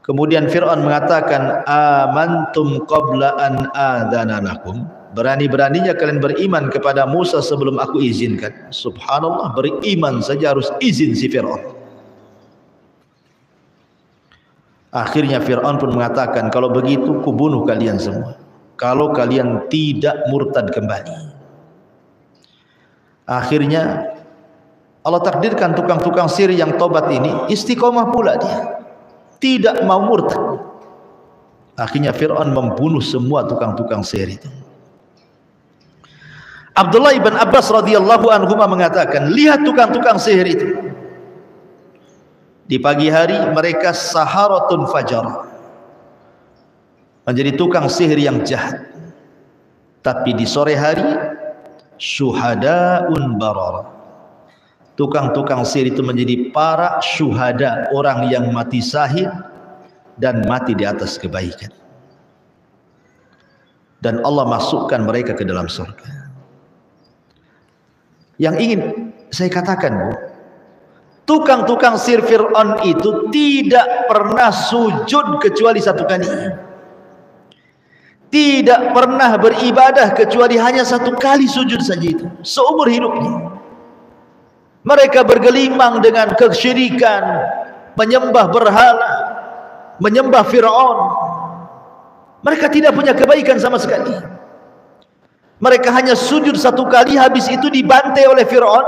Kemudian Fir'aun mengatakan, amantum qabla an adzana lakum. Berani-beraninya kalian beriman kepada Musa sebelum aku izinkan. Subhanallah, beriman saja harus izin si Fir'aun. Akhirnya Fir'aun pun mengatakan, kalau begitu kubunuh kalian semua, kalau kalian tidak murtad kembali. Akhirnya Allah takdirkan tukang-tukang sihir yang tobat ini istiqomah pula dia, tidak mau murtad. Akhirnya Fir'aun membunuh semua tukang-tukang sihir itu. Abdullah ibn Abbas radhiyallahu anhuma mengatakan, lihat tukang-tukang sihir itu. Di pagi hari mereka saharatun fajar, menjadi tukang sihir yang jahat. Tapi di sore hari syuhadaun barara. Tukang-tukang sihir itu menjadi para syuhada, orang yang mati syahid dan mati di atas kebaikan. Dan Allah masukkan mereka ke dalam surga. Yang ingin saya katakan, Bu, tukang-tukang sihir Fir'aun itu tidak pernah sujud kecuali satu kali. Tidak pernah beribadah kecuali hanya satu kali sujud saja itu seumur hidupnya. Mereka bergelimang dengan kesyirikan, menyembah berhala, menyembah Fir'aun. Mereka tidak punya kebaikan sama sekali. Mereka hanya sujud satu kali, habis itu dibantai oleh Fir'aun.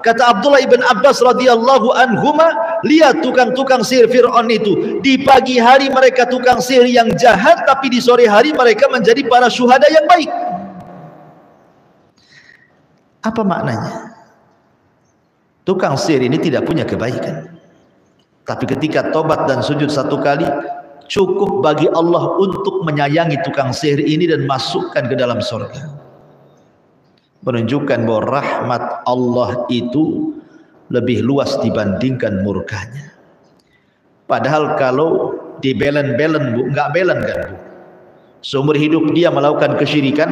Kata Abdullah ibn Abbas radhiyallahu anhuma, lihat tukang-tukang sihir Fir'aun itu. Di pagi hari mereka tukang sihir yang jahat, tapi di sore hari mereka menjadi para syuhada yang baik. Apa maknanya? Tukang sihir ini tidak punya kebaikan, tapi ketika tobat dan sujud satu kali, cukup bagi Allah untuk menyayangi tukang sihir ini dan masukkan ke dalam surga. Menunjukkan bahwa rahmat Allah itu lebih luas dibandingkan murkanya. Padahal kalau dibelen-belen, Bu, enggak belen kan, Bu. Seumur hidup dia melakukan kesyirikan,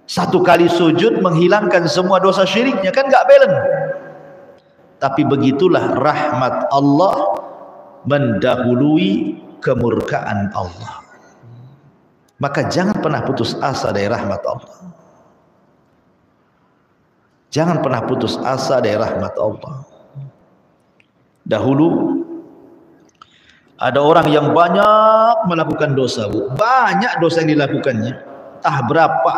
satu kali sujud menghilangkan semua dosa syiriknya, kan enggak belen. Tapi begitulah rahmat Allah mendahului kemurkaan Allah. Maka jangan pernah putus asa dari rahmat Allah. Jangan pernah putus asa dari rahmat Allah. Dahulu ada orang yang banyak melakukan dosa, Bu. Banyak dosa yang dilakukannya. Entah berapa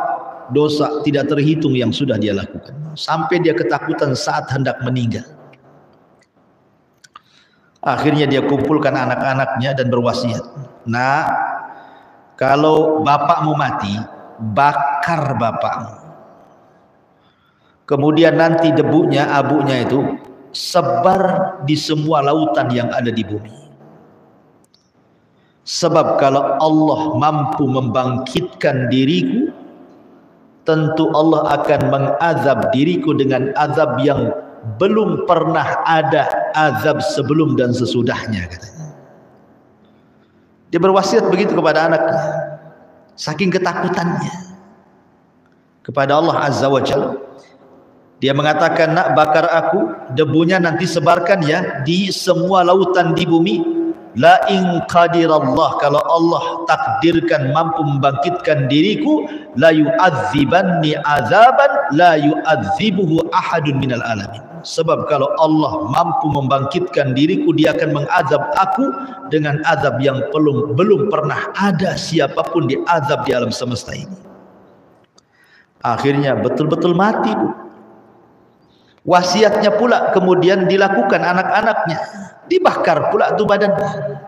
dosa tidak terhitung yang sudah dia lakukan. Sampai dia ketakutan saat hendak meninggal. Akhirnya dia kumpulkan anak-anaknya dan berwasiat. Nah, kalau bapakmu mati, bakar bapakmu. Kemudian nanti debunya, abunya itu sebar di semua lautan yang ada di bumi. Sebab kalau Allah mampu membangkitkan diriku, tentu Allah akan mengazab diriku dengan azab yang belum pernah ada azab sebelum dan sesudahnya, katanya. Dia berwasiat begitu kepada anaknya, saking ketakutannya kepada Allah Azza wa Jalla. Dia mengatakan, nak, bakar aku, debunya nanti sebarkan ya di semua lautan di bumi. La in qadirallah, kalau Allah takdirkan mampu membangkitkan diriku, la yu'adzibanni azaban la yu'adzibuhu ahadun minal alamin. Sebab kalau Allah mampu membangkitkan diriku, dia akan mengazab aku dengan azab yang belum pernah ada siapapun diazab di alam semesta ini. Akhirnya betul-betul mati, Bu. Wasiatnya pula kemudian dilakukan anak-anaknya, dibakar pula tu badannya.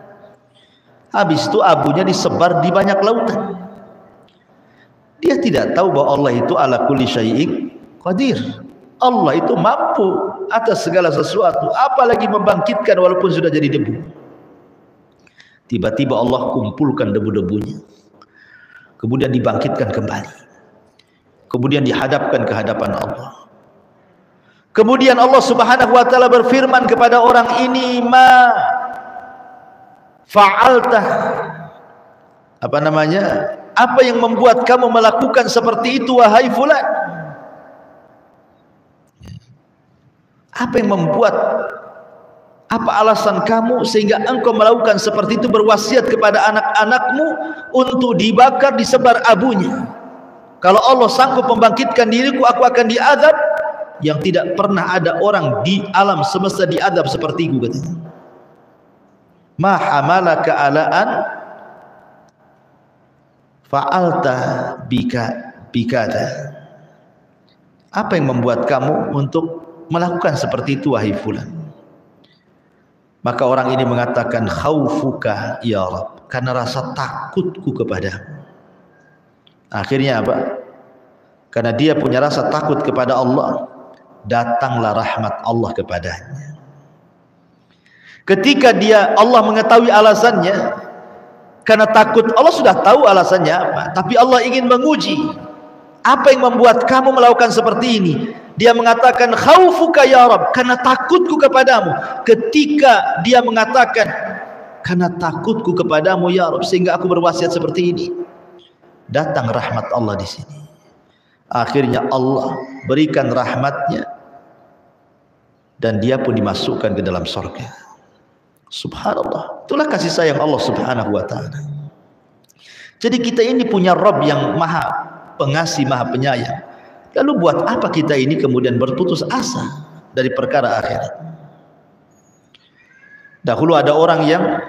Habis itu abunya disebar di banyak lautan. Dia tidak tahu bahwa Allah itu ala kulli syai'in qadir. Allah itu mampu atas segala sesuatu, apalagi membangkitkan walaupun sudah jadi debu. Tiba-tiba Allah kumpulkan debu-debunya, kemudian dibangkitkan kembali, kemudian dihadapkan ke hadapan Allah. Kemudian Allah Subhanahu wa taala berfirman kepada orang ini, ma fa'alta, apa namanya, apa yang membuat kamu melakukan seperti itu wahai fulan? Apa yang membuat, apa alasan kamu sehingga engkau melakukan seperti itu, berwasiat kepada anak-anakmu untuk dibakar, disebar abunya? Kalau Allah sanggup membangkitkan diriku, aku akan diazab yang tidak pernah ada orang di alam semesta diazab sepertiku, katanya. Ma hamalaka alaan fa'alta bikada. Apa yang membuat kamu untuk melakukan seperti itu wahai fulan? Maka orang ini mengatakan, khaufuka ya Rabb, karena rasa takutku kepadamu. Akhirnya apa? Karena dia punya rasa takut kepada Allah, datanglah rahmat Allah kepadanya. Ketika Allah mengetahui alasannya, karena takut, Allah sudah tahu alasannya apa, tapi Allah ingin menguji, apa yang membuat kamu melakukan seperti ini? Dia mengatakan, khaufuka ya Rabb, karena takutku kepadamu. Ketika dia mengatakan, karena takutku kepadamu ya Rabb, sehingga aku berwasiat seperti ini, datang rahmat Allah di sini. Akhirnya Allah berikan rahmatnya dan dia pun dimasukkan ke dalam surga. Subhanallah, itulah kasih sayang Allah Subhanahu wa ta'ala. Jadi kita ini punya Rabb yang maha pengasih, maha penyayang. Lalu buat apa kita ini kemudian berputus asa dari perkara akhirat? Dahulu ada orang yang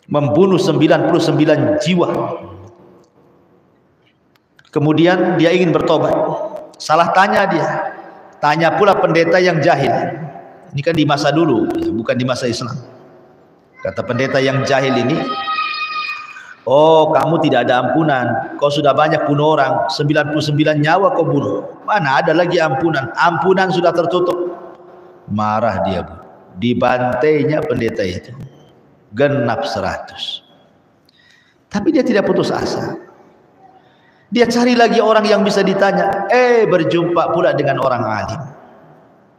membunuh 99 jiwa. Kemudian dia ingin bertobat. Salah tanya dia. Tanya pula pendeta yang jahil. Ini kan di masa dulu, bukan di masa Islam. Kata pendeta yang jahil ini, oh, kamu tidak ada ampunan. Kau sudah banyak bunuh orang, 99 nyawa kau bunuh. Mana ada lagi ampunan? Ampunan sudah tertutup. Marah dia, Bu. Dibantainya pendeta itu. Genap 100. Tapi dia tidak putus asa. Dia cari lagi orang yang bisa ditanya. Berjumpa pula dengan orang alim.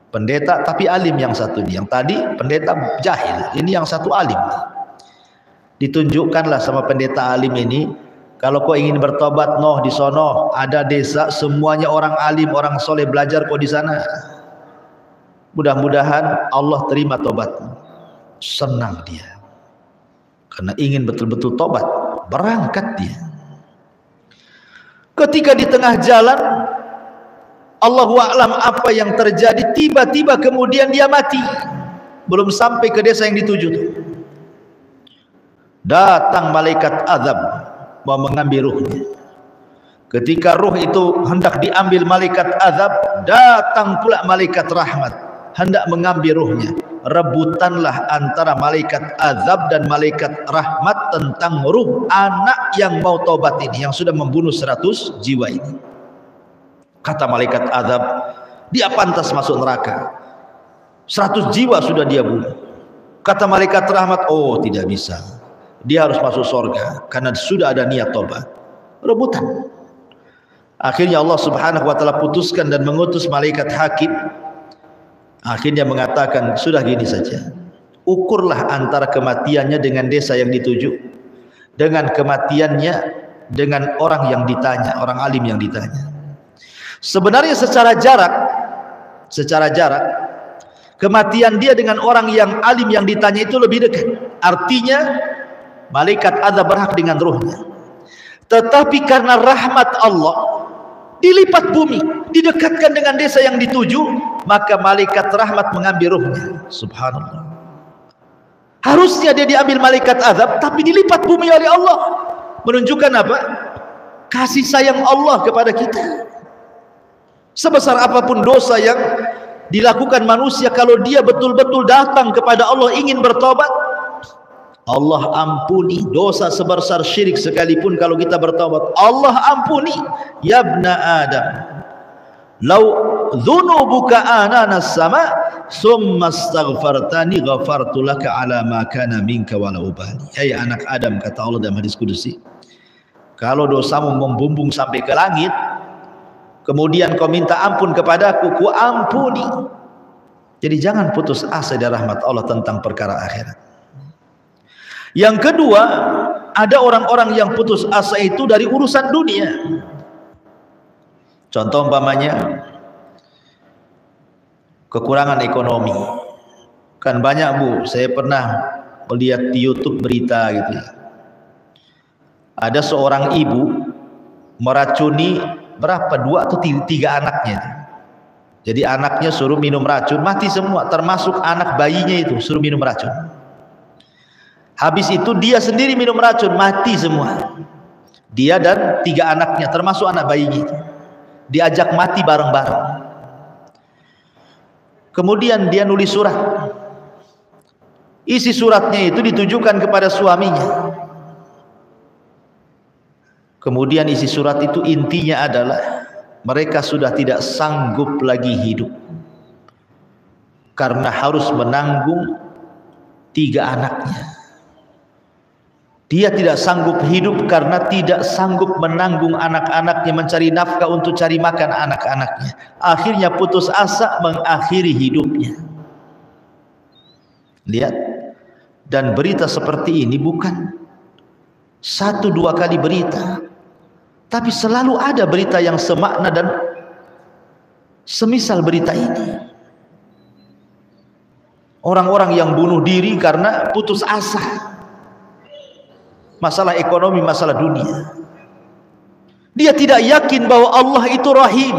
Pendeta tapi alim yang satu ini. Yang tadi pendeta jahil. Ini yang satu alim. Ditunjukkanlah sama pendeta alim ini, kalau kau ingin bertobat, di sono ada desa semuanya orang alim, orang soleh, belajar kau di sana. Mudah-mudahan Allah terima tobatmu. Senang dia, karena ingin betul-betul tobat. Berangkat dia. Ketika di tengah jalan, Allahu a'lam apa yang terjadi, tiba-tiba kemudian dia mati. Belum sampai ke desa yang dituju. Datang malaikat azab mau mengambil ruhnya. Ketika ruh itu hendak diambil malaikat azab, datang pula malaikat rahmat hendak mengambil ruhnya. Rebutanlah antara malaikat azab dan malaikat rahmat tentang ruh anak yang mau tobat ini, yang sudah membunuh 100 jiwa ini. Kata malaikat azab, dia pantas masuk neraka. 100 jiwa sudah dia bunuh. Kata malaikat rahmat, oh tidak bisa. Dia harus masuk surga karena sudah ada niat tobat. Rebutan. Akhirnya Allah Subhanahu wa taala putuskan dan mengutus malaikat hakim. Akhirnya mengatakan, sudah gini saja. Ukurlah antara kematiannya dengan desa yang dituju, dengan kematiannya dengan orang yang ditanya, orang alim yang ditanya. Sebenarnya secara jarak kematian dia dengan orang yang alim yang ditanya itu lebih dekat. Artinya malaikat azab berhak dengan ruhnya. Tetapi karena rahmat Allah, dilipat bumi, didekatkan dengan desa yang dituju, maka malaikat rahmat mengambil ruhnya. Subhanallah. Harusnya dia diambil malaikat azab, tapi dilipat bumi oleh Allah. Menunjukkan apa? Kasih sayang Allah kepada kita. Sebesar apapun dosa yang dilakukan manusia, kalau dia betul-betul datang kepada Allah ingin bertobat, Allah ampuni. Dosa sebesar syirik sekalipun kalau kita bertobat, Allah ampuni. Ya ibna Adam, law dhunubuka ananas sama summa astaghfartani ghafartu laka ala ma kana minka wala ubali. Hai anak Adam, kata Allah dalam hadis kudusi, kalau dosamu membumbung sampai ke langit, kemudian kau minta ampun kepadaku, ku ampuni. Jadi jangan putus asa dari rahmat Allah tentang perkara akhirat. Yang kedua, ada orang-orang yang putus asa itu dari urusan dunia. Contoh umpamanya kekurangan ekonomi. Kan banyak Bu, saya pernah melihat di YouTube berita gitu ya. Ada seorang ibu meracuni berapa, 2 atau 3 anaknya. Jadi anaknya suruh minum racun, mati semua, termasuk anak bayinya itu suruh minum racun. Habis itu dia sendiri minum racun, mati semua. Dia dan 3 anaknya, termasuk anak bayinya itu, diajak mati bareng-bareng. Kemudian dia nulis surat. Isi suratnya itu ditujukan kepada suaminya. Kemudian isi surat itu intinya adalah mereka sudah tidak sanggup lagi hidup karena harus menanggung 3 anaknya. Dia tidak sanggup hidup karena tidak sanggup menanggung anak-anaknya, mencari nafkah untuk cari makan anak-anaknya. Akhirnya putus asa mengakhiri hidupnya. Lihat, dan berita seperti ini bukan 1-2 kali berita, tapi selalu ada berita yang semakna dan semisal berita ini. Orang-orang yang bunuh diri karena putus asa, masalah ekonomi, masalah dunia. Dia tidak yakin bahwa Allah itu Rahim.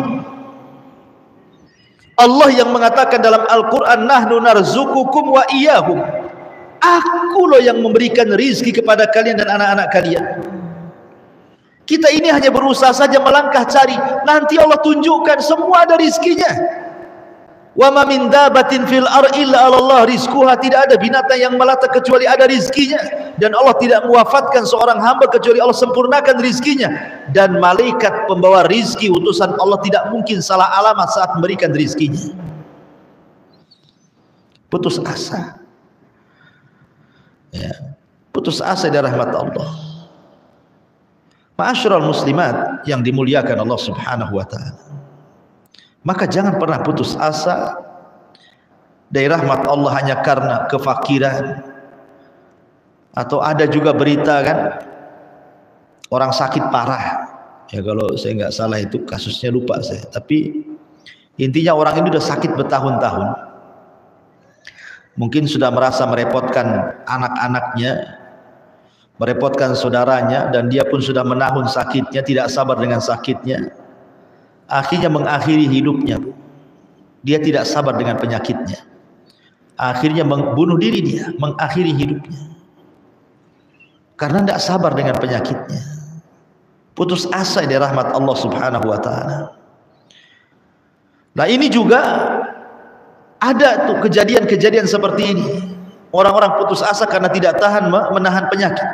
Allah yang mengatakan dalam Al-Quran, nahnu narzukukum wa iyahum, aku loh yang memberikan rizki kepada kalian dan anak-anak kalian. Kita ini hanya berusaha saja melangkah cari, nanti Allah tunjukkan semua ada rizkinya. Wa ma min dabatin fil ardi illa 'ala Allah rizquha, tidak ada binatang yang melata kecuali ada rizkinya, dan Allah tidak mewafatkan seorang hamba kecuali Allah sempurnakan rizkinya. Dan malaikat pembawa rizki utusan Allah tidak mungkin salah alamat saat memberikan rizkinya. Putus asa, ya, putus asa dari rahmat Allah. Ma'asyiral muslimat yang dimuliakan Allah Subhanahu wa taala, maka jangan pernah putus asa dari rahmat Allah hanya karena kefakiran. Atau ada juga berita kan, orang sakit parah, ya kalau saya nggak salah itu kasusnya, lupa saya, tapi intinya orang ini sudah sakit bertahun-tahun, mungkin sudah merasa merepotkan anak-anaknya, merepotkan saudaranya, dan dia pun sudah menahun sakitnya, tidak sabar dengan sakitnya. Akhirnya mengakhiri hidupnya. Dia tidak sabar dengan penyakitnya, akhirnya bunuh diri, dia mengakhiri hidupnya karena tidak sabar dengan penyakitnya. Putus asa dari rahmat Allah Subhanahu wa taala. Nah, ini juga ada tuh kejadian-kejadian seperti ini. Orang-orang putus asa karena tidak tahan menahan penyakit.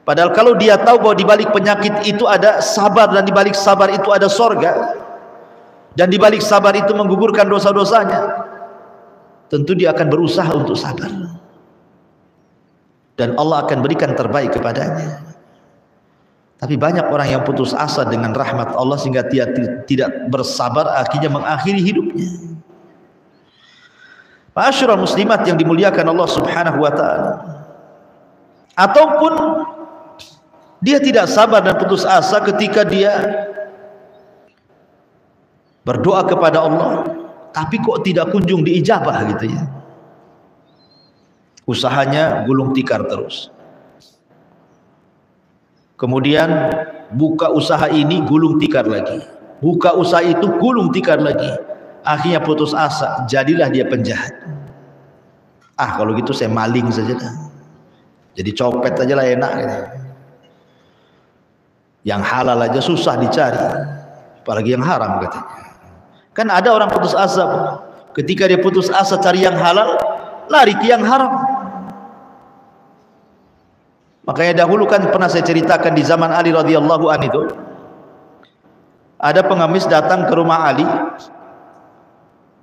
Padahal kalau dia tahu bahwa di balik penyakit itu ada sabar, dan di balik sabar itu ada sorga, dan di balik sabar itu menggugurkan dosa-dosanya, tentu dia akan berusaha untuk sabar, dan Allah akan berikan terbaik kepadanya. Tapi banyak orang yang putus asa dengan rahmat Allah sehingga dia tidak bersabar, akhirnya mengakhiri hidupnya. Ma'asyiral muslimat yang dimuliakan Allah Subhanahu wa taala. Ataupun dia tidak sabar dan putus asa ketika dia berdoa kepada Allah, tapi kok tidak kunjung diijabah gitu ya. Usahanya gulung tikar terus. Kemudian buka usaha ini, gulung tikar lagi. Buka usaha itu, gulung tikar lagi. Akhirnya putus asa, jadilah dia penjahat. Ah, kalau gitu saya maling saja dah. Jadi copet aja lah, enak gitu. Yang halal aja susah dicari, apalagi yang haram katanya. Kan ada orang putus asa, ketika dia putus asa cari yang halal, lari ke yang haram. Makanya dahulu kan pernah saya ceritakan di zaman Ali radhiyallahu anhu itu, ada pengemis datang ke rumah Ali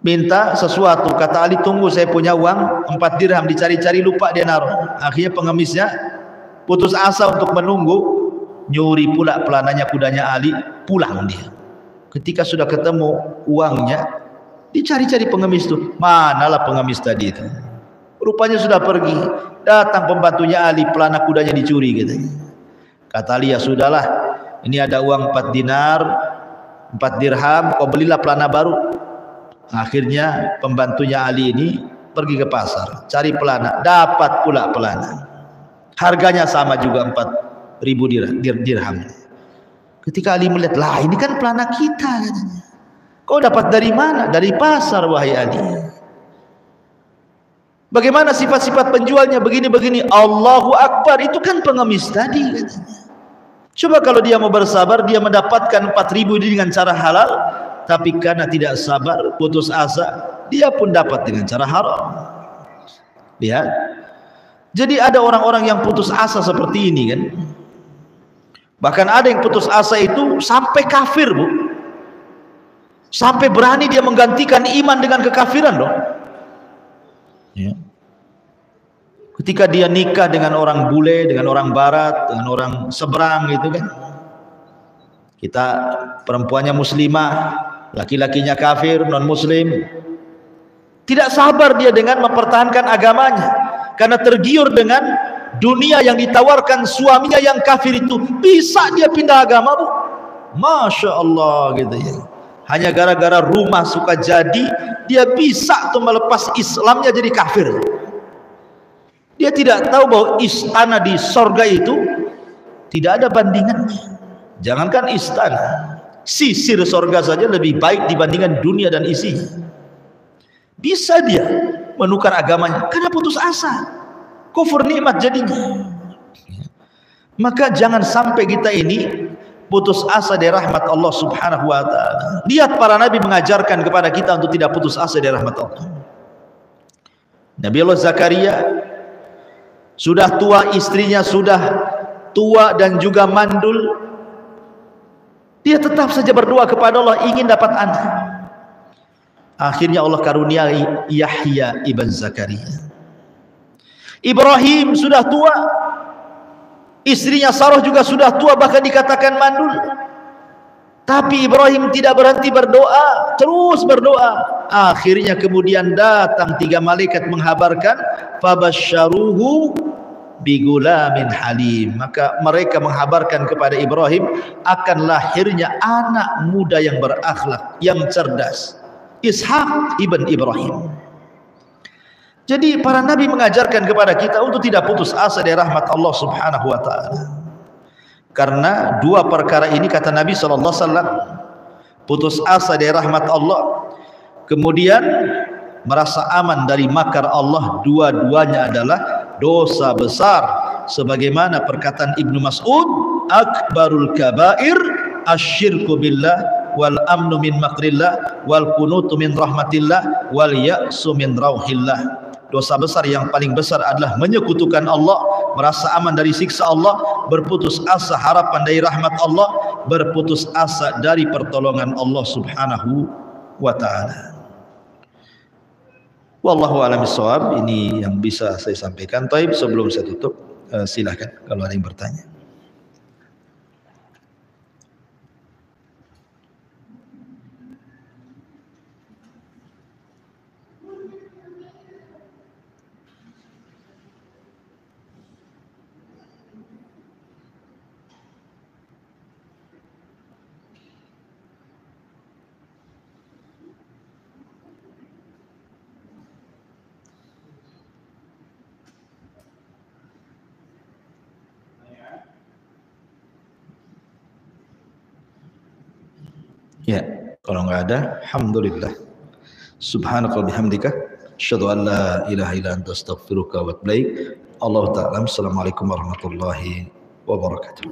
minta sesuatu. Kata Ali, tunggu, saya punya uang 4 dirham, dicari-cari lupa dia naruh. Akhirnya pengemisnya putus asa untuk menunggu, nyuri pula pelananya kudanya Ali, pulang dia. Ketika sudah ketemu uangnya, dicari-cari pengemis itu. Manalah pengemis tadi itu? Rupanya sudah pergi. Datang pembantunya Ali, pelana kudanya dicuri katanya. Kata Ali, ya sudahlah, ini ada uang 4 dinar, 4 dirham, kau belilah pelana baru. Akhirnya pembantunya Ali ini pergi ke pasar, cari pelana, dapat pula pelana. Harganya sama juga 4.000 dirham. Ketika Ali melihat, lah ini kan pelana kita katanya. Kau dapat dari mana? Dari pasar wahai Ali. Bagaimana sifat-sifat penjualnya? Begini-begini. Allahu Akbar, itu kan pengemis tadi katanya. Coba kalau dia mau bersabar, dia mendapatkan 4.000 ini dengan cara halal, tapi karena tidak sabar, putus asa, dia pun dapat dengan cara haram. Lihat. Jadi ada orang-orang yang putus asa seperti ini kan. Bahkan ada yang putus asa itu sampai kafir, Bu. Sampai berani dia menggantikan iman dengan kekafiran dong. Ya. Ketika dia nikah dengan orang bule, dengan orang barat, dengan orang seberang gitu kan. Kita perempuannya muslimah, laki-lakinya kafir, non muslim. Tidak sabar dia dengan mempertahankan agamanya, karena tergiur dengan dunia yang ditawarkan suaminya yang kafir itu. Bisa dia pindah agama, Bu. Masya Allah gitu ya. Hanya gara-gara rumah suka jadi, dia bisa tuh melepas Islamnya jadi kafir. Dia tidak tahu bahwa istana di sorga itu tidak ada bandingannya. Jangankan istana, sisir sorga saja lebih baik dibandingkan dunia dan isinya. Bisa dia menukar agamanya karena putus asa, kufur nikmat jadinya. Maka jangan sampai kita ini putus asa dari rahmat Allah Subhanahu wa ta'ala. Lihat para nabi mengajarkan kepada kita untuk tidak putus asa dari rahmat Allah. Nabi Allah Zakaria sudah tua, istrinya sudah tua dan juga mandul. Dia tetap saja berdoa kepada Allah ingin dapat anak. Akhirnya Allah karuniai Yahya ibn Zakaria. Ibrahim sudah tua, istrinya Sarah juga sudah tua, bahkan dikatakan mandul. Tapi Ibrahim tidak berhenti berdoa, terus berdoa. Akhirnya kemudian datang 3 malaikat menghabarkan, fabasyaruhu bigulamin halim. Maka mereka menghabarkan kepada Ibrahim akan lahirnya anak muda yang berakhlak, yang cerdas, Ishak ibn Ibrahim. Jadi para nabi mengajarkan kepada kita untuk tidak putus asa dari rahmat Allah Subhanahu wa ta'ala. Karena 2 perkara ini kata Nabi SAW, putus asa dari rahmat Allah, kemudian merasa aman dari makar Allah, dua-duanya adalah dosa besar. Sebagaimana perkataan Ibnu Mas'ud, akbarul kabair asyirku billah wal amnu min makrillah wal kunutu min rahmatillah wal ya'su min rauhillah. Dosa besar yang paling besar adalah menyekutukan Allah, merasa aman dari siksa Allah, berputus asa harapan dari rahmat Allah, berputus asa dari pertolongan Allah Subhanahu wa ta'ala. Wallahu a'lam bishawab. Ini yang bisa saya sampaikan. Taib, sebelum saya tutup, silakan kalau ada yang bertanya. Ya, kalau nggak ada, alhamdulillah. Subhanaka bihamdika, asyhadu an la ilaha illa anta astaghfiruka wa atubu ilaik. Allahu ta'ala. Assalamualaikum warahmatullahi wabarakatuh.